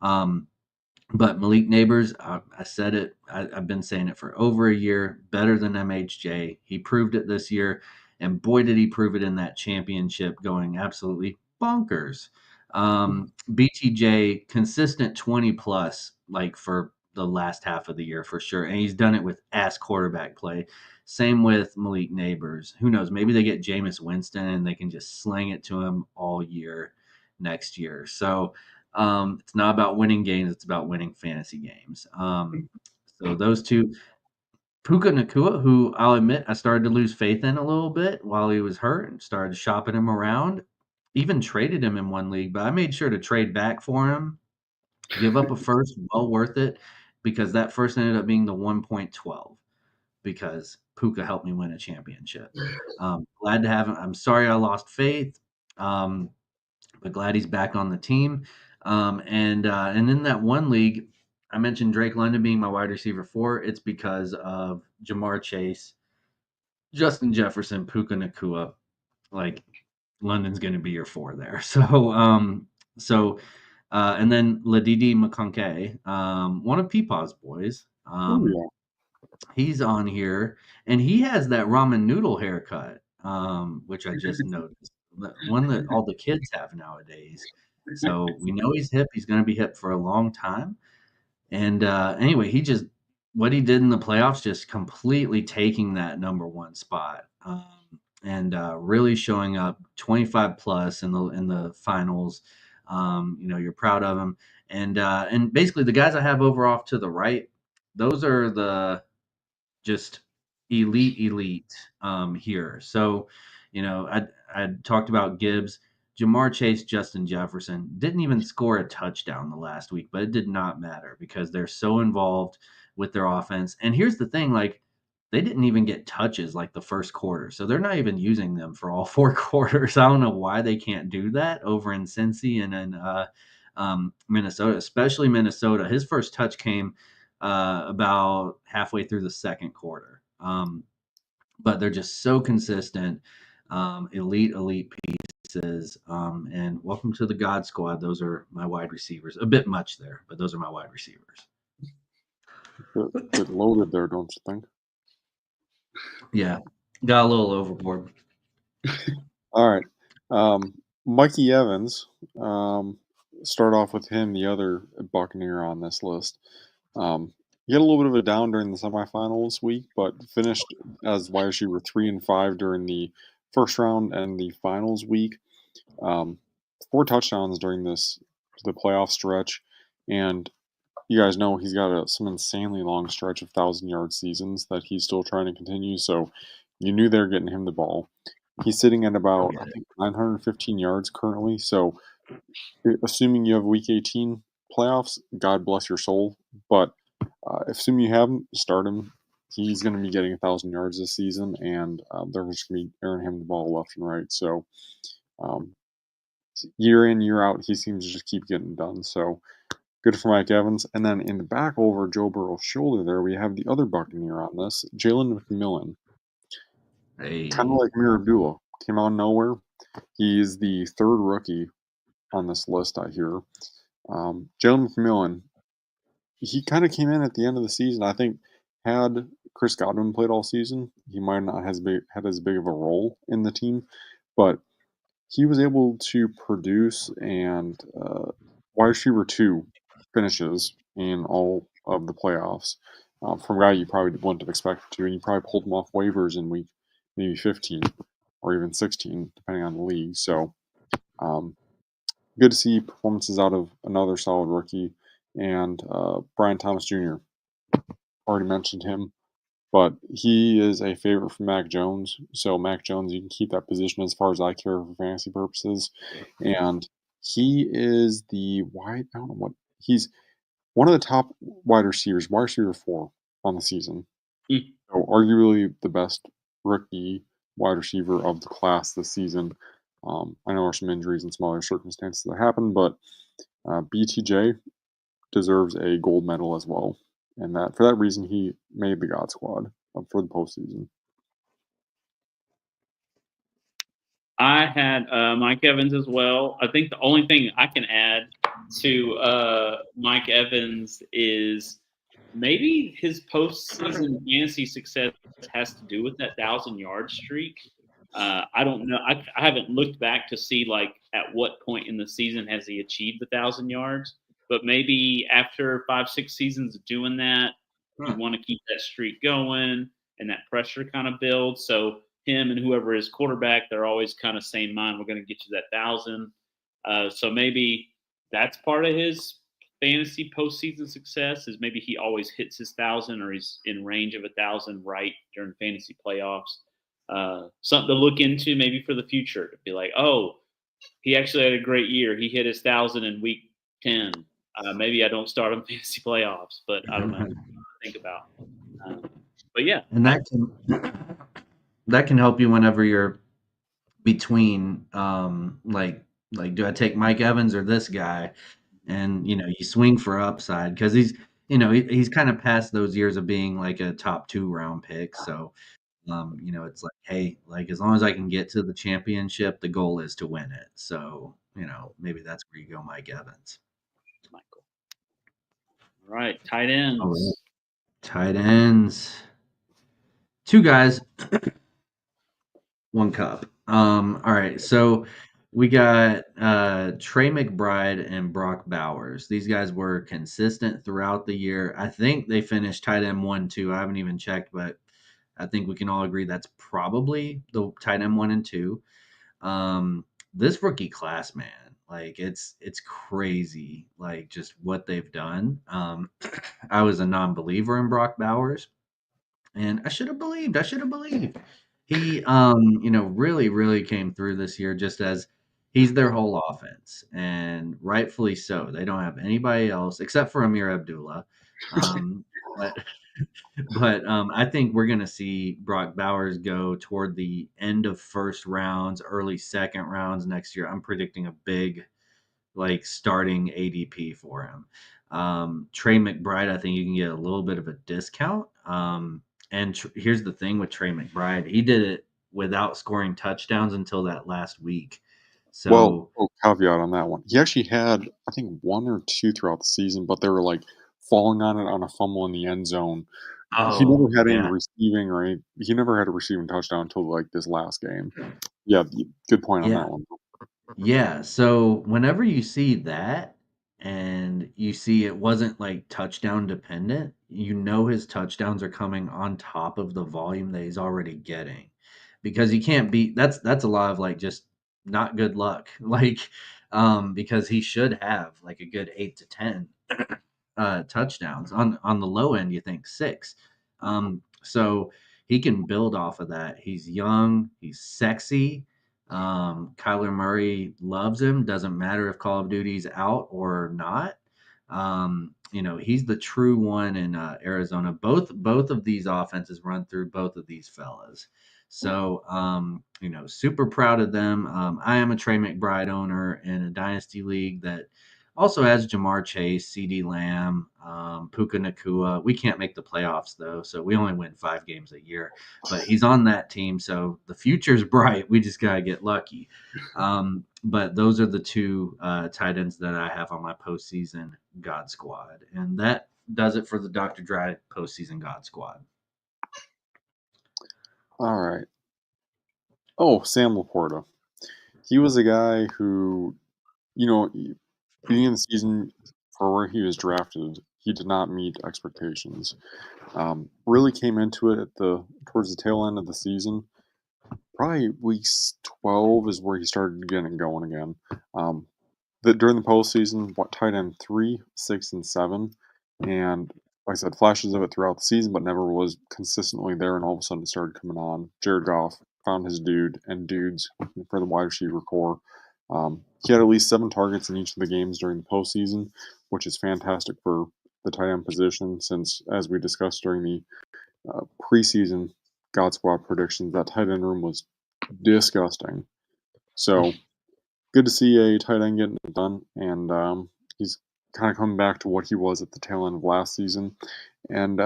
But Malik Neighbors, I said it. I've been saying it for over a year. Better than MHJ. He proved it this year. And boy, did he prove it in that championship, going absolutely bonkers. BTJ, consistent 20 plus, like, for the last half of the year for sure. And he's done it with ass quarterback play. Same with Malik Neighbors. Who knows? Maybe they get Jameis Winston and they can just slang it to him all year next year. So it's not about winning games. It's about winning fantasy games. So those two. Puka Nacua, who I'll admit I started to lose faith in a little bit while he was hurt, and started shopping him around. Even traded him in one league, but I made sure to trade back for him, give up a first, well worth it, because that first ended up being the 1.12 because Puka helped me win a championship. Glad to have him. I'm sorry I lost faith, but glad he's back on the team. And in that one league, I mentioned Drake London being my wide receiver 4. It's because of Jamar Chase, Justin Jefferson, Puka Nacua. Like, London's going to be your 4 there. And then Ladidi McConkey, one of Peepaw's boys. He's on here, and he has that ramen noodle haircut, which I just noticed. one that all the kids have nowadays. So we know he's hip. He's going to be hip for a long time. And anyway, what he did in the playoffs, just completely taking that number one spot, and really showing up 25 plus in the finals. You're proud of him, and basically the guys I have over off to the right, those are the just elite here. So, I talked about Gibbs, Jamar Chase, Justin Jefferson didn't even score a touchdown the last week, but it did not matter because they're so involved with their offense. And here's the thing, like they didn't even get touches like the first quarter. So they're not even using them for all four quarters. I don't know why they can't do that over in Cincy and in Minnesota, especially Minnesota. His first touch came about halfway through the second quarter. But they're just so consistent, elite pieces. And welcome to the God Squad. Those are my wide receivers. A bit much there, but those are my wide receivers.
Bit loaded there, don't you think?
Yeah, got a little overboard.
All right. Mikey Evans, start off with him, the other Buccaneer on this list. He had a little bit of a down during the semifinals week, but finished as wide receiver 3 and 5 during the first round and the finals week. 4 touchdowns during the playoff stretch, and you guys know he's got some insanely long stretch of 1,000-yard seasons that he's still trying to continue. So you knew they're getting him the ball. He's sitting at about, I think, 915 yards currently. So assuming you have Week 18 playoffs, God bless your soul. But assuming you have him, start him. He's going to be getting 1,000 yards this season, and they're just going to be airing him the ball left and right. So year in, year out, he seems to just keep getting done. So good for Mike Evans. And then in the back over Joe Burrow's shoulder there, we have the other Buccaneer on this, Jalen McMillan.
Hey.
Kind of like Mir Abdullah. Came out of nowhere. He's the third rookie on this list, I hear. Jalen McMillan, he kind of came in at the end of the season. I think had Chris Godwin played all season, he might not have had as big of a role in the team. But he was able to produce and wide receiver 2 finishes in all of the playoffs from a guy you probably wouldn't have expected to, and you probably pulled him off waivers in week maybe 15 or even 16, depending on the league. So good to see performances out of another solid rookie. And Brian Thomas Jr., already mentioned him, but he is a favorite for Mac Jones. So Mac Jones, you can keep that position as far as I care for fantasy purposes. And he is he's one of the top wide receivers, wide receiver 4 on the season. So arguably the best rookie wide receiver of the class this season. I know there are some injuries and some other circumstances that happened, but BTJ deserves a gold medal as well. And for that reason, he made the God Squad for the postseason.
I had Mike Evans as well. I think the only thing I can add to Mike Evans is maybe his postseason fantasy success has to do with that 1,000-yard streak. I don't know. I haven't looked back to see like at what point in the season has he achieved the 1,000 yards. But maybe after 5-6 seasons of doing that, you want to keep that streak going, and that pressure kind of builds. So him and whoever is quarterback, they're always kind of same mind. We're going to get you that 1,000. So maybe that's part of his fantasy postseason success is maybe he always hits his 1,000 or he's in range of 1,000 right during fantasy playoffs. Something to look into maybe for the future to be like, oh, he actually had a great year. He hit his 1,000 in week 10. Maybe I don't start him fantasy playoffs, but I don't know. To think about. But yeah,
and that can help you whenever you're between like do I take Mike Evans or this guy, and you swing for upside because he's kind of past those years of being like a top 2 round pick. So it's like, hey, like as long as I can get to the championship, the goal is to win it. So maybe that's where you go, Mike Evans.
Michael. All right, tight ends.
All right. Tight ends. 2 guys, 1 cup. All right, so we got Trey McBride and Brock Bowers. These guys were consistent throughout the year. I think they finished tight end 1-2. I haven't even checked, but I think we can all agree that's probably the tight end 1 and 2. This rookie class, man, like it's crazy, like just what they've done. I was a non-believer in Brock Bowers, and I should have believed. I should have believed. He, really, really came through this year just as he's their whole offense, and rightfully so. They don't have anybody else except for Amir Abdullah. But I think we're going to see Brock Bowers go toward the end of first rounds, early second rounds next year. I'm predicting a big, like, starting ADP for him. Trey McBride, I think you can get a little bit of a discount. And here's the thing with Trey McBride, he did it without scoring touchdowns until that last week.
Well,
So,
caveat on that one. He actually had, I think, 1 or 2 throughout the season, but they were like falling on it on a fumble in the end zone. He never had any
yeah.
receiving he never had a receiving touchdown until like this last game. Yeah, good point on
Yeah.
that one.
Yeah, so whenever you see that and you see it wasn't like touchdown dependent, you know his touchdowns are coming on top of the volume that he's already getting. Because you can't beat that's a lot of like just not good luck. Like because he should have like a good 8 to 10 touchdowns. On the low end you think 6. So he can build off of that. He's young, he's sexy. Kyler Murray loves him. Doesn't matter if Call of Duty's out or not. He's the true one in Arizona. Both of these offenses run through both of these fellas. So, super proud of them. I am a Trey McBride owner in a dynasty league that also has Jamar Chase, CD Lamb, Puka Nakua. We can't make the playoffs though, so we only win 5 games a year. But he's on that team, so the future's bright. We just gotta get lucky. But those are the 2 tight ends that I have on my postseason God Squad, and that does it for the Dr. Drye postseason God Squad.
All right. Oh, Sam Laporta. He was a guy who, beginning of the season, for where he was drafted, he did not meet expectations. Really came into it towards the tail end of the season. Probably weeks 12 is where he started getting going again. During the postseason, tight end 3, 6, and 7, and like I said, flashes of it throughout the season, but never was consistently there. And all of a sudden, it started coming on. Jared Goff found his dude and dudes for the wide receiver core. He had at least 7 targets in each of the games during the postseason, which is fantastic for the tight end position. Since, as we discussed during the preseason God Squad predictions, that tight end room was disgusting. So good to see a tight end getting it done, and he's kind of coming back to what he was at the tail end of last season. And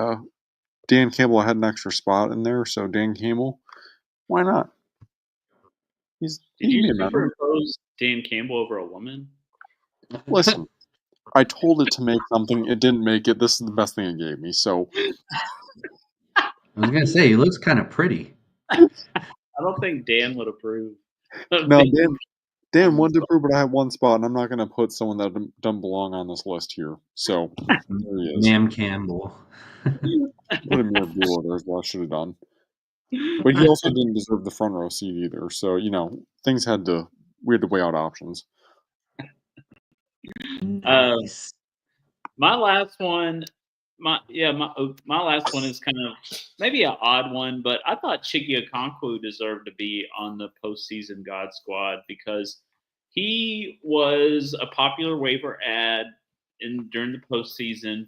Dan Campbell had an extra spot in there, so Dan Campbell, why not?
Did you superimpose Dan Campbell over a woman?
Listen, I told it to make something. It didn't make it. This is the best thing it gave me. So
I was gonna say he looks kind of pretty.
I don't think Dan would approve.
No, Dan would approve, but I have one spot, and I'm not going to put someone that doesn't belong on this list here. So there he is.
Nam Campbell.
Put him near Bueller. There's what I should have done. But he also didn't deserve the front row seat either. So, we had to weigh out options.
Nice.
My last one, my last one is kind of maybe an odd one, but I thought Chiggy Okonkwo deserved to be on the postseason God Squad because he was a popular waiver ad during the postseason.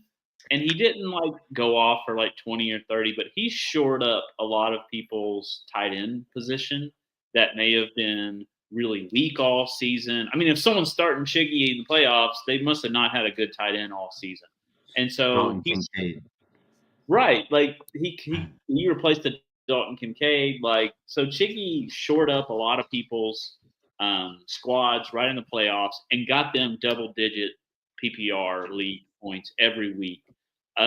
And he didn't go off for 20 or 30, but he shored up a lot of people's tight end position that may have been really weak all season. I mean, if someone's starting Chiggy in the playoffs, they must have not had a good tight end all season. And so right, he replaced the Dalton Kincaid. So Chiggy shored up a lot of people's squads right in the playoffs and got them double-digit PPR league points every week.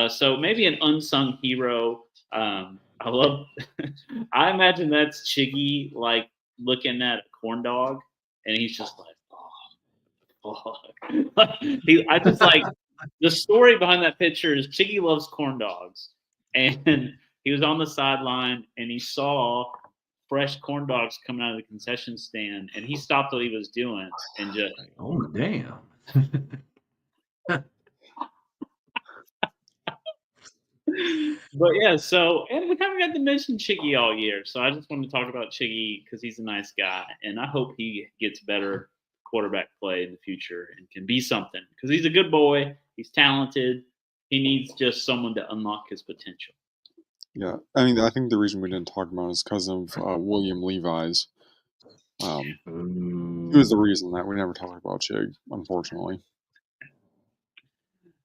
So maybe an unsung hero. I imagine that's Chiggy looking at a corn dog, and he's just like, oh, fuck. I just like the story behind that picture is Chiggy loves corn dogs, and he was on the sideline and he saw fresh corn dogs coming out of the concession stand, and he stopped what he was doing and just,
Oh damn.
but yeah, so, and we haven't got to mention Chiggy all year, so I just want to talk about Chiggy because he's a nice guy, and I hope he gets better quarterback play in the future and can be something because he's a good boy, he's talented, he needs just someone to unlock his potential.
Yeah, I mean, I think the reason we didn't talk about it is because of William Levi's. He was the reason that we never talked about Chig, unfortunately.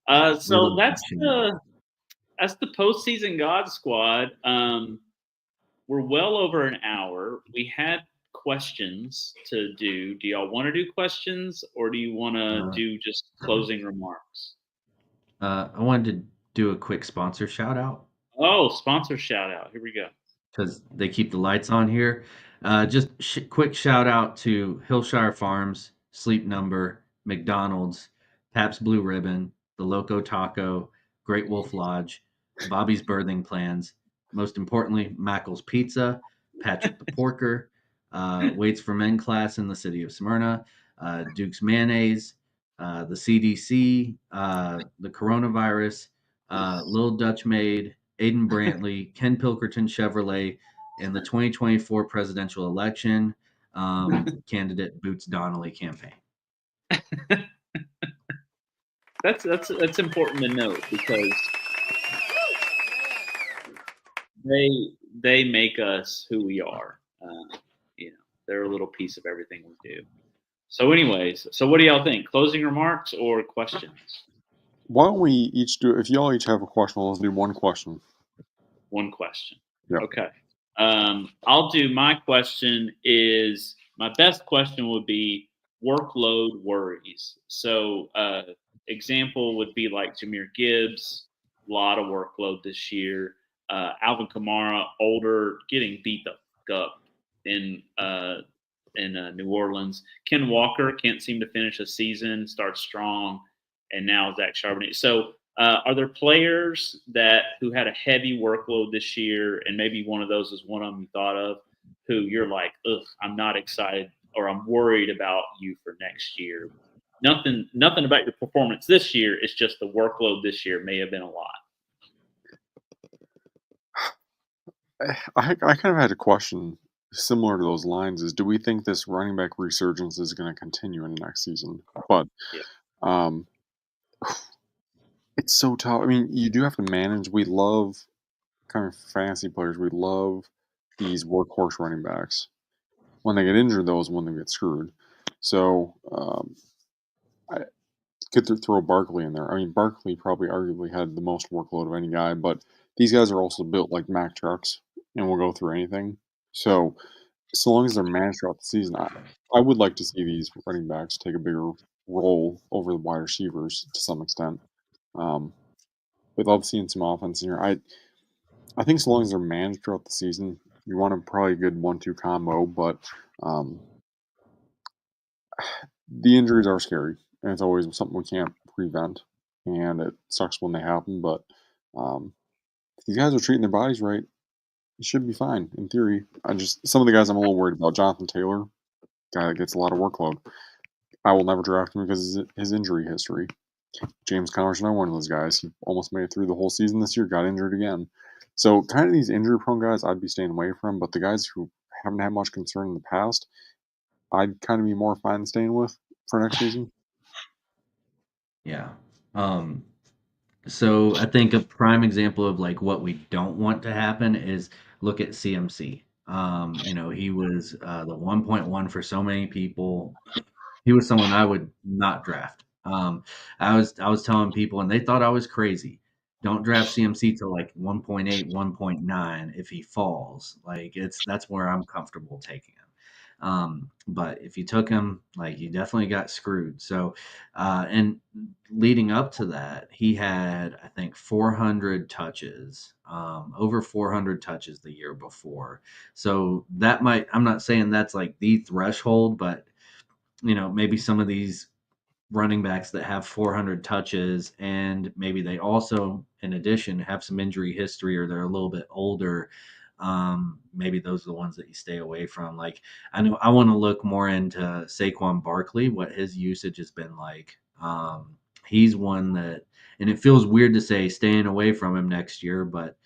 So that's the postseason God Squad. We're well over an hour. We had questions to do. Do y'all want to do questions, or do you want to do just closing remarks?
I wanted to do a quick sponsor shout out.
Oh, sponsor shout out. Here we go.
Because they keep the lights on here. Just quick shout out to Hillshire Farms, Sleep Number, McDonald's, Pabst Blue Ribbon, the Loco Taco, Great Wolf Lodge, Bobby's Birthing Plans, most importantly, Mackle's Pizza, Patrick the Porker, Waits for Men class in the city of Smyrna, Duke's Mayonnaise, the CDC, the coronavirus, Little Dutch Maid, Aiden Brantley, Ken Pilkerton Chevrolet, and the 2024 presidential election candidate Boots Donnelly campaign.
That's important to note because they make us who we are. They're a little piece of everything we do. So, anyways, what do y'all think? Closing remarks or questions?
Why don't we each do? If y'all each have a question, let's do one question.
One question.
Yeah.
Okay. I'll do my question. My best question would be workload worries. So, example would be like Jahmyr Gibbs, a lot of workload this year. Alvin Kamara, older, getting beat the fuck up in New Orleans. Ken Walker can't seem to finish a season, start strong, and now Zach Charbonnet. So, are there players who had a heavy workload this year, and maybe one of those is one of them you thought of, who you're like, ugh, I'm not excited or I'm worried about you for next year? Nothing about your performance this year. It's just the workload this year may have been a lot.
I kind of had a question similar to those lines is, do we think this running back resurgence is going to continue in the next season? But it's so tough. I mean, you do have to manage. We love kind of fantasy players. We love these workhorse running backs. When they get injured, though, is when they get screwed. So I could throw Barkley in there. I mean, Barkley probably arguably had the most workload of any guy, but these guys are also built like Mack trucks and will go through anything. So long as they're managed throughout the season, I would like to see these running backs take a bigger role over the wide receivers to some extent. We'd love seeing some offense in here. I think so long as they're managed throughout the season, you want a probably good 1-2 combo, but the injuries are scary, and it's always something we can't prevent, and it sucks when they happen, but if these guys are treating their bodies right, it should be fine, in theory. Some of the guys I'm a little worried about. Jonathan Taylor, guy that gets a lot of workload. I will never draft him because of his injury history. James Conner's another one of those guys. He almost made it through the whole season this year, got injured again. So kind of these injury-prone guys I'd be staying away from, but the guys who haven't had much concern in the past, I'd kind of be more fine staying with for next season.
Yeah. So I think a prime example of like what we don't want to happen is look at CMC. He was the 1.1 for so many people. He was someone I would not draft. I was telling people, and they thought I was crazy. Don't draft CMC to like 1.8, 1.9 if he falls. Like that's where I'm comfortable taking him. But if you took him, like, you definitely got screwed. So, and leading up to that, he had, I think, 400 touches, over 400 touches the year before. So that might, I'm not saying that's like the threshold, but maybe some of these running backs that have 400 touches and maybe they also, in addition, have some injury history or they're a little bit older. Maybe those are the ones that you stay away from. Like, I know I want to look more into Saquon Barkley, what his usage has been like. He's one that, and it feels weird to say staying away from him next year, but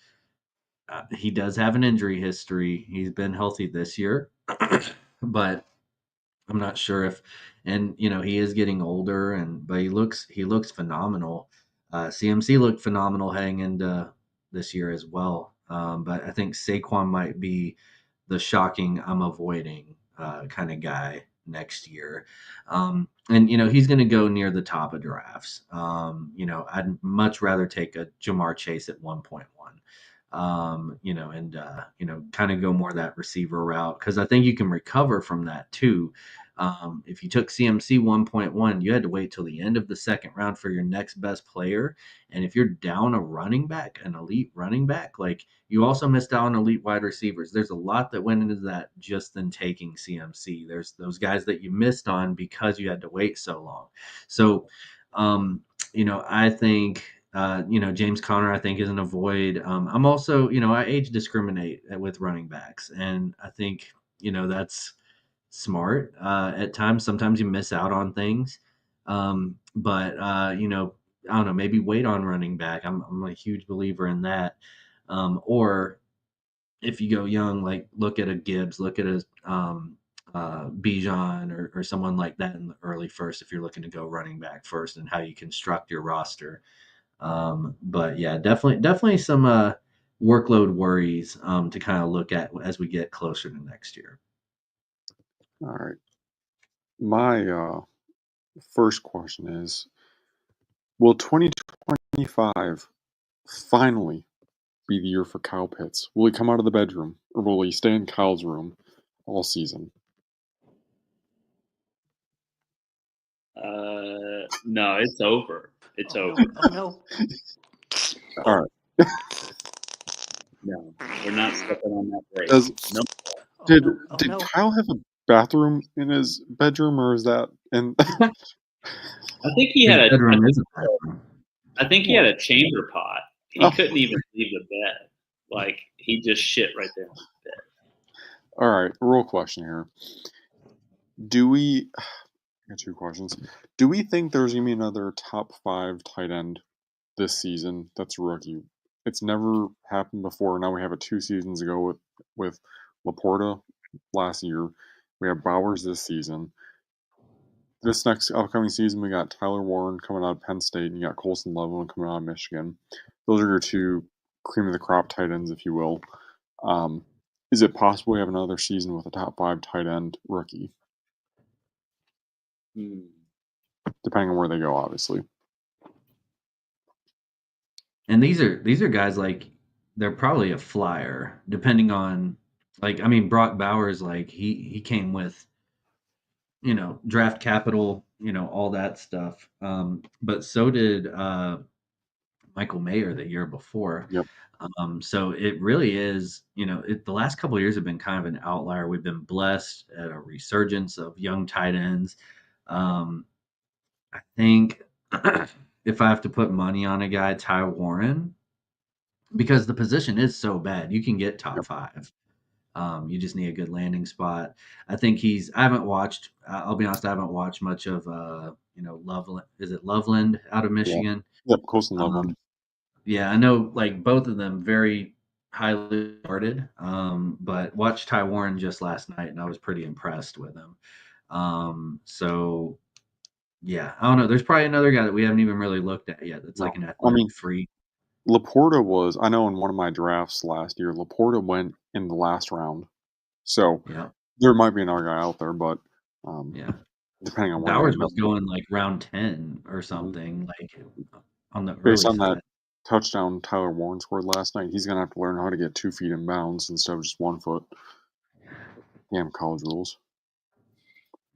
he does have an injury history. He's been healthy this year, but I'm not sure if, and he is getting older, but he looks phenomenal. CMC looked phenomenal heading into this year as well. But I think Saquon might be the shocking I'm avoiding kind of guy next year. And he's going to go near the top of drafts. I'd much rather take a Jamar Chase at 1.1. Kind of go more that receiver route because I think you can recover from that too. If you took CMC 1.1, you had to wait till the end of the second round for your next best player. And if you're down a running back, an elite running back, like you also missed out on elite wide receivers. There's a lot that went into that just in taking CMC. There's those guys that you missed on because you had to wait so long. So, I think James Conner, I think, is an avoid. I'm also, I age discriminate with running backs, and I think that's smart. At times, sometimes you miss out on things, but I don't know, maybe wait on running back. I'm a huge believer in that. Or if you go young, like look at a Gibbs, look at a Bijan or someone like that in the early first if you're looking to go running back first and how you construct your roster. But yeah, definitely some workload worries to kind of look at as we get closer to next year.
All right. My first question is, will 2025 finally be the year for Kyle Pitts? Will he come out of the bedroom, or will he stay in Kyle's room all season?
No, it's over. It's over.
No.
All right.
No, we're not stepping on that break.
Does-
No.
Did Kyle have a bathroom in his bedroom, or is that in?
I think he had
bedroom is a bathroom.
I think he had a chamber pot. He
Oh.
couldn't even leave the bed. Like, he just shit right there on the bed.
All right, real question here. I got two questions. Do we think there's going to be another top 5 tight end this season that's rookie? It's never happened before. Now we have it 2 seasons ago with Laporta last year. We have Bowers this season. This next upcoming season, we got Tyler Warren coming out of Penn State, and you got Colson Loveland coming out of Michigan. Those are your 2 cream of the crop tight ends, if you will. Is it possible we have another season with a top 5 tight end rookie? Depending on where they go, obviously.
And these are guys like they're probably a flyer, depending on Brock Bowers, like he came with draft capital, all that stuff. But so did Michael Mayer the year before.
Yep.
So it really is, the last couple of years have been kind of an outlier. We've been blessed at a resurgence of young tight ends. I think if I have to put money on a guy, Ty Warren, because the position is so bad, you can get top 5. You just need a good landing spot. I think I haven't watched, I'll be honest, I haven't watched much of, Loveland. Is it Loveland out of Michigan?
Yep, Colson Loveland.
Yeah, I know, like, both of them very highly regarded, but watched Ty Warren just last night, and I was pretty impressed with him. So, yeah, I don't know. There's probably another guy that we haven't even really looked at yet that's like an athletic freak.
Laporta was, I know in one of my drafts last year, Laporta went in the last round. So there might be another guy out there, but depending on where
Bowers was going like round 10 or something, like on the
based
early
on
side.
that touchdown Tyler Warren scored last night, he's gonna have to learn how to get 2 feet in bounds instead of just 1 foot. Damn college rules.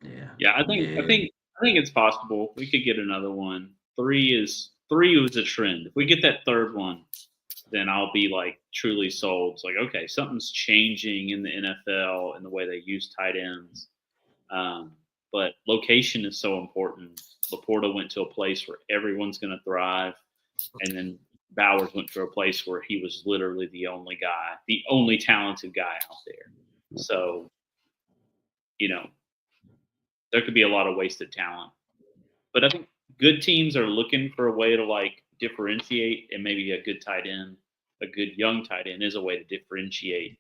Yeah, I think it's possible. We could get another one. Three was a trend. If we get that third one, then I'll be like truly sold. It's like, okay, something's changing in the NFL and the way they use tight ends. But location is so important. Laporta went to a place where everyone's going to thrive, and then Bowers went to a place where he was literally the only guy, the only talented guy out there. So, there could be a lot of wasted talent. But I think good teams are looking for a way to like differentiate, and maybe a good tight end, a good young tight end is a way to differentiate,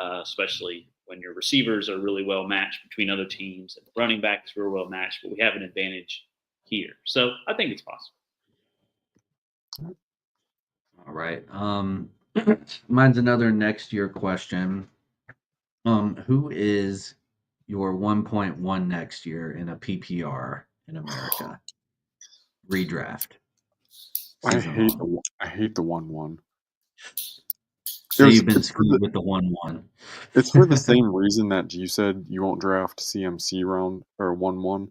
especially when your receivers are really well matched between other teams and running backs are well matched, but we have an advantage here. So I think it's possible.
All right. Mine's another next year question. Who is your 1.1 next year in a PPR in America? Redraft.
I hate the 1-1.
So you've been screwed with the 1-1.
It's for the same reason that you said you won't draft CMC round or 1-1.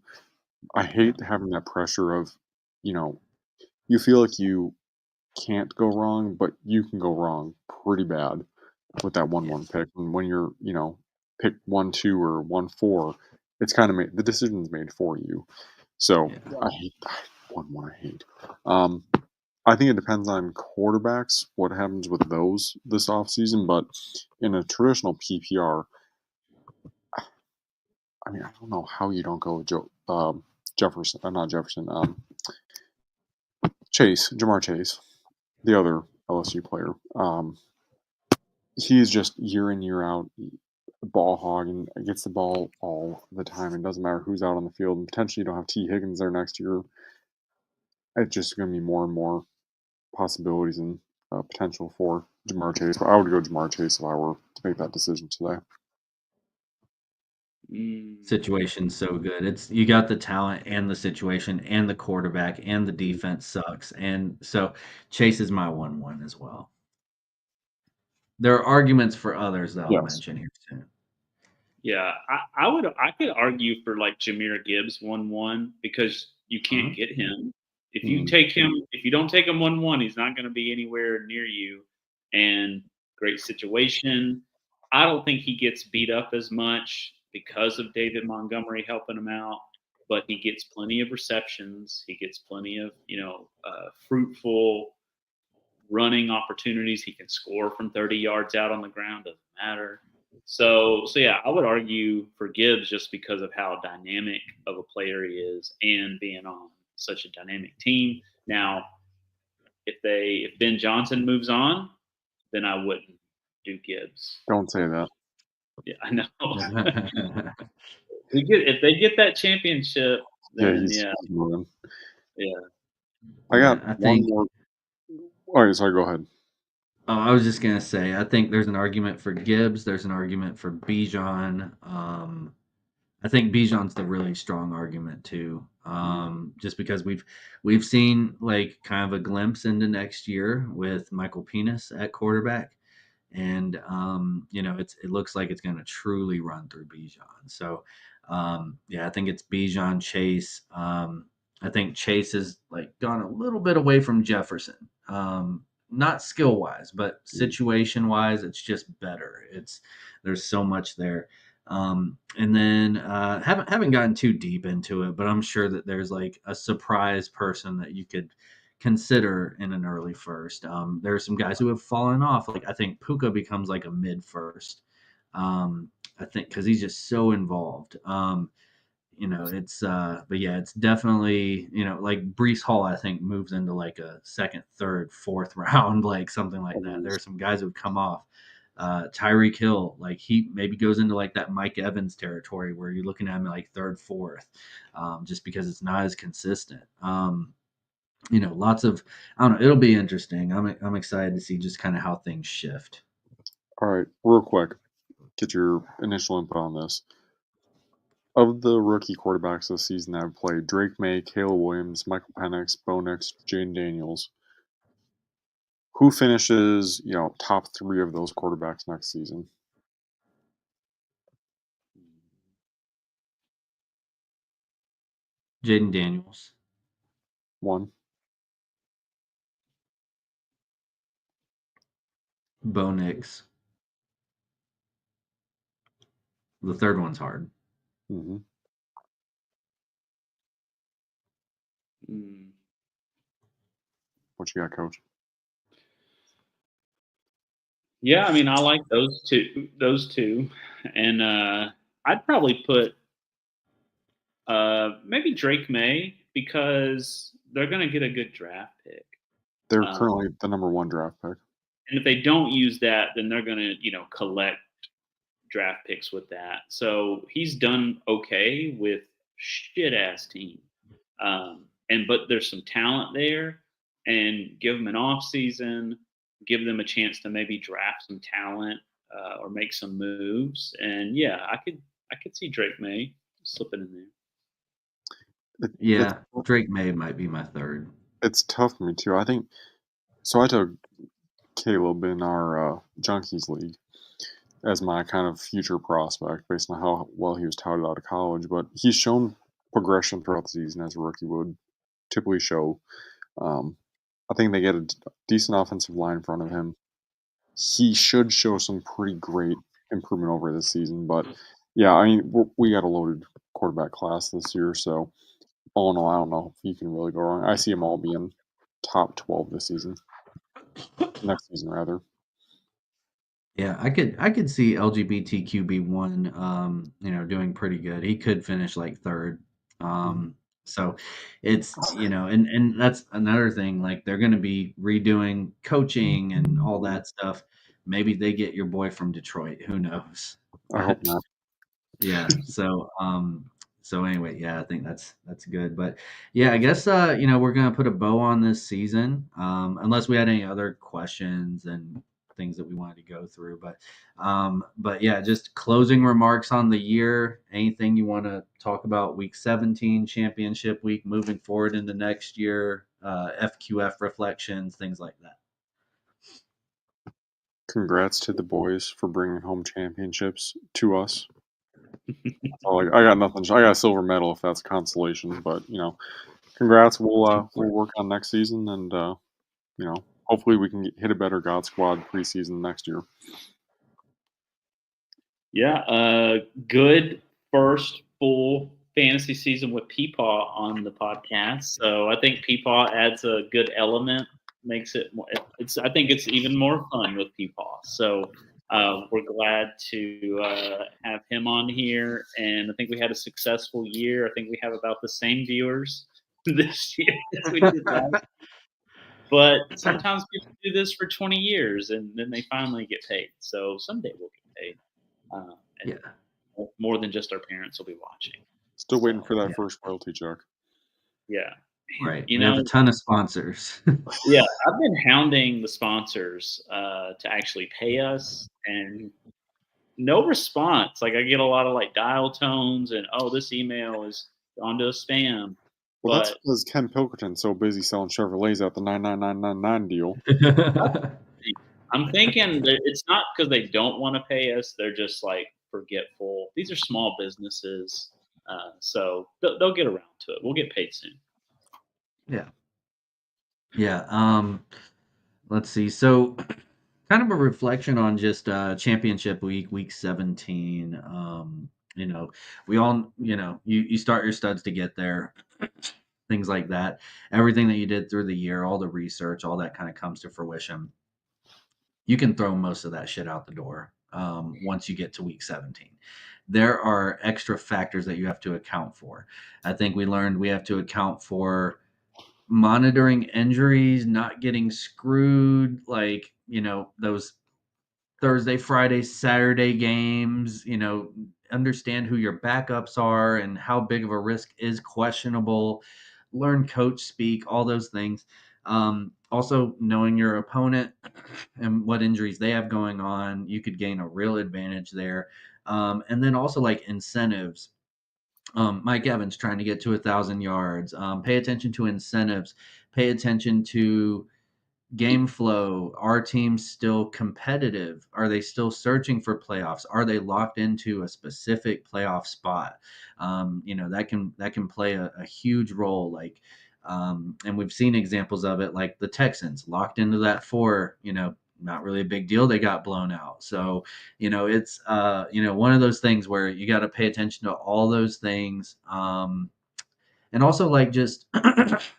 I hate having that pressure of, you feel like you can't go wrong, but you can go wrong pretty bad with that 1-1 pick. And when you're, pick 1-2 or 1-4, it's kind of the decision's made for you. So I hate 1-1. I hate. I think it depends on quarterbacks, what happens with those this offseason. But in a traditional PPR, I mean, I don't know how you don't go with Jefferson, not Jefferson, Jamar Chase, the other LSU player. He's just year in, year out, ball hog, and gets the ball all the time. It doesn't matter who's out on the field. And potentially you don't have T. Higgins there next year. It's just going to be more and more possibilities and potential for Jamar Chase. But I would go Jamar Chase if I were to make that decision today.
Situation's so good. It's you got the talent and the situation and the quarterback and the defense sucks. And so Chase is my 1-1 as well. There are arguments for others that I'll mention here soon.
Yeah, I could argue for like Jahmyr Gibbs 1-1 because you can't get him. If you take him, if you don't take him 1-1, he's not going to be anywhere near you. And great situation. I don't think he gets beat up as much because of David Montgomery helping him out, but he gets plenty of receptions. He gets plenty of fruitful running opportunities. He can score from 30 yards out on the ground. Doesn't matter. So yeah, I would argue for Gibbs just because of how dynamic of a player he is and being on such a dynamic team. Now, if Ben Johnson moves on, then I wouldn't do Gibbs.
Don't say that.
Yeah, I know. If they get that championship, then yeah.
I got one more. All right, sorry, go ahead.
Oh, I was just gonna say, I think there's an argument for Gibbs. There's an argument for Bijan. I think Bijan's the really strong argument too. Just because we've seen like kind of a glimpse into next year with Michael Penix at quarterback, and it looks like it's going to truly run through Bijan. So I think it's Bijan, Chase. I think Chase has like gone a little bit away from Jefferson. Not skill wise, but situation wise, it's just better. There's so much there. And then haven't gotten too deep into it, but I'm sure that there's like a surprise person that you could consider in an early first. There are some guys who have fallen off. Like I think Puka becomes like a mid first. I think because he's just so involved. It's definitely, like Breece Hall, I think moves into like a second, third, fourth round, like something like that. There are some guys who have come off. Tyreek Hill, like he maybe goes into like that Mike Evans territory where you're looking at him like third, fourth, just because it's not as consistent. Lots of, I don't know, it'll be interesting. I'm excited to see just kind of how things shift.
All right, real quick, get your initial input on this. Of the rookie quarterbacks this season that have played, Drake May, Caleb Williams, Michael Penix, Bo Nix, Jaden Daniels, who finishes, top 3 of those quarterbacks next season?
Jaden Daniels.
1.
Bo Nix. The third one's hard.
Mm-hmm.
Mm.
What you got, Coach?
Yeah, I mean, I like those two, and I'd probably put maybe Drake May because they're going to get a good draft pick.
They're currently the number 1 draft pick.
And if they don't use that, then they're going to, collect draft picks with that. So he's done okay with shit ass team. But there's some talent there, and give them an off season, give them a chance to maybe draft some talent or make some moves. And yeah, I could see Drake May slipping in there.
Yeah, Drake May might be my third.
It's tough for me too. I think so. I took Caleb in our Junkies League as my kind of future prospect based on how well he was touted out of college. But he's shown progression throughout the season as a rookie would typically show. I think they get a decent offensive line in front of him. He should show some pretty great improvement over this season. But yeah, I mean, we got a loaded quarterback class this year, so all in all, I don't know if you can really go wrong. I see them all being top 12 this season. Next season, rather.
Yeah, I could see LGBTQB1, doing pretty good. He could finish like third. So it's, and that's another thing. Like they're going to be redoing coaching and all that stuff. Maybe they get your boy from Detroit. Who knows?
I hope not.
Yeah. So anyway, yeah, I think that's good. But yeah, I guess we're gonna put a bow on this season. Unless we had any other questions and things that we wanted to go through. But yeah, just closing remarks on the year. Anything you want to talk about week 17, championship week, moving forward into next year, FQF reflections, things like that.
Congrats to the boys for bringing home championships to us. I got nothing. I got a silver medal if that's consolation. But congrats. We'll work on next season, and hopefully we can hit a better God Squad preseason next year.
Yeah, good first full fantasy season with Peepaw on the podcast. So I think Peepaw adds a good element, makes it more. I think it's even more fun with Peepaw. So we're glad to have him on here, and I think we had a successful year. I think we have about the same viewers this year as we did last. But sometimes people do this for 20 years, and then they finally get paid. So someday we'll get paid. And more than just our parents will be watching.
Still waiting for that first royalty check.
Yeah.
Right. We have a ton of sponsors.
Yeah. I've been hounding the sponsors to actually pay us, and no response. Like I get a lot of like dial tones and, oh, this email is gone to a spam.
Well, that's because Ken Pilkington's so busy selling Chevrolets at the 99999 deal.
I'm thinking that it's not because they don't want to pay us. They're just like forgetful. These are small businesses. So they'll get around to it. We'll get paid soon.
Yeah. Yeah. Let's see. So kind of a reflection on just championship week 17. We all, you start your studs to get there, things like that. Everything that you did through the year, all the research, all that kind of comes to fruition. You can throw most of that shit out the door once you get to week 17. There are extra factors that you have to account for. I think we learned we have to account for monitoring injuries, not getting screwed, like, those Thursday, Friday, Saturday games, understand who your backups are and how big of a risk is questionable, learn coach speak, all those things. Also knowing your opponent and what injuries they have going on, you could gain a real advantage there. And then also like incentives. Mike Evans trying to get to 1,000 yards. Pay attention to incentives. Pay attention to game flow? Are teams still competitive? Are they still searching for playoffs? Are they locked into a specific playoff spot? That can play a huge role. Like, and we've seen examples of it, like the Texans locked into that 4. Not really a big deal. They got blown out. So, it's one of those things where you got to pay attention to all those things. And also like just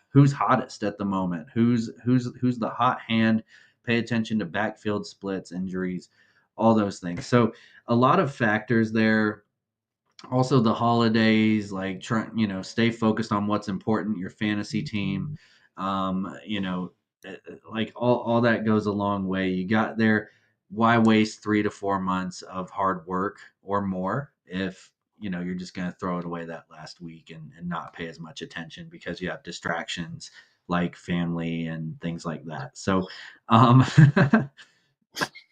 who's hottest at the moment, who's the hot hand. Pay attention to backfield splits, injuries, all those things. So a lot of factors there. Also the holidays, like stay focused on what's important, your fantasy team. Like all that goes a long way. You got there. Why waste 3 to 4 months of hard work or more if you're just going to throw it away that last week and not pay as much attention because you have distractions like family and things like that. So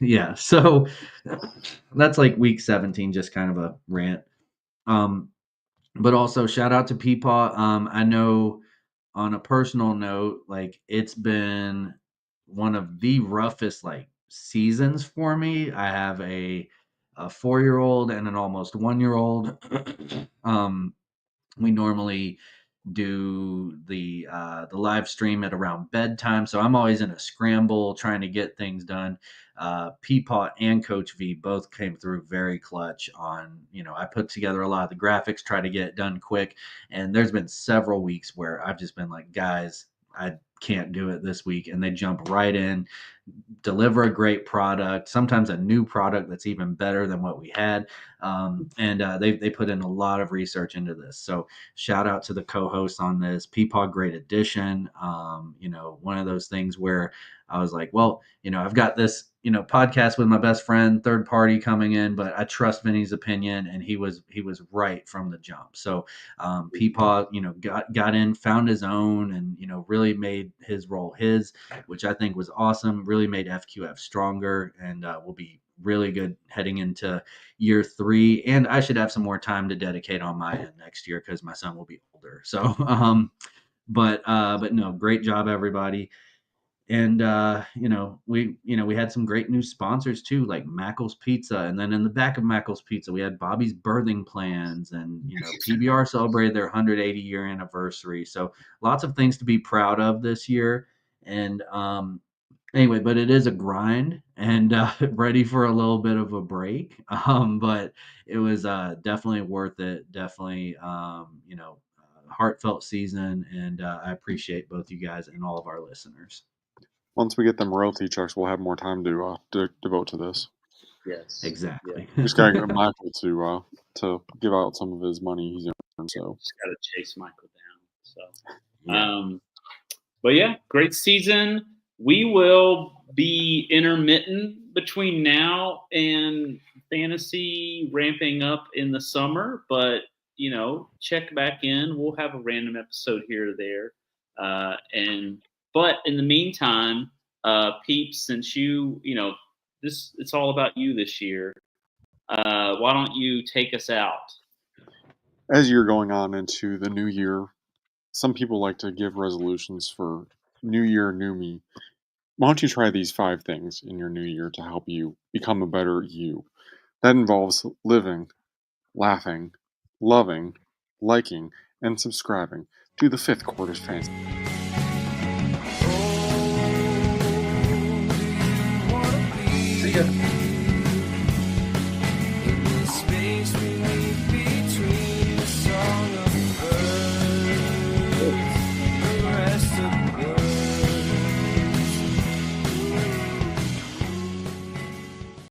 yeah, so that's like week 17, just kind of a rant. But also shout out to Peepaw. I know on a personal note, like it's been one of the roughest like seasons for me. I have a 4-year-old and an almost 1-year-old. We normally do the live stream at around bedtime, so I'm always in a scramble trying to get things done. Peepaw and Coach V both came through very clutch on, I put together a lot of the graphics, try to get it done quick, and there's been several weeks where I've just been like, guys, I can't do it this week, and they jump right in, deliver a great product, sometimes a new product that's even better than what we had. And they put in a lot of research into this. So shout out to the co-hosts on this. Peepaw, great addition. One of those things where I was like, well, I've got this, podcast with my best friend, third party coming in, but I trust Vinny's opinion, and he was right from the jump. So Peepaw, got in, found his own, and really made his role his, which I think was awesome. Really made FQF stronger, and will be really good heading into year 3. And I should have some more time to dedicate on my end next year because my son will be older. So, but no, great job, everybody. And we had some great new sponsors too, like Mackle's Pizza, and then in the back of Mackle's Pizza we had Bobby's Birthing Plans, and PBR celebrated their 180-year anniversary. So lots of things to be proud of this year. And anyway, but it is a grind, and ready for a little bit of a break. But it was definitely worth it. Definitely, heartfelt season, and I appreciate both you guys and all of our listeners.
Once we get them royalty checks, we'll have more time to devote to this.
Yes,
exactly.
We just gotta get Michael to give out some of his money he's earned. So
just gotta chase Michael down. So, but yeah, great season. We will be intermittent between now and fantasy ramping up in the summer, but check back in. We'll have a random episode here or there, But in the meantime, Peeps, since it's all about you this year, why don't you take us out?
As you're going on into the new year, some people like to give resolutions for new year, new me. Why don't you try these 5 things in your new year to help you become a better you? That involves living, laughing, loving, liking, and subscribing to the 5th Quarters Fantasy.
See ya.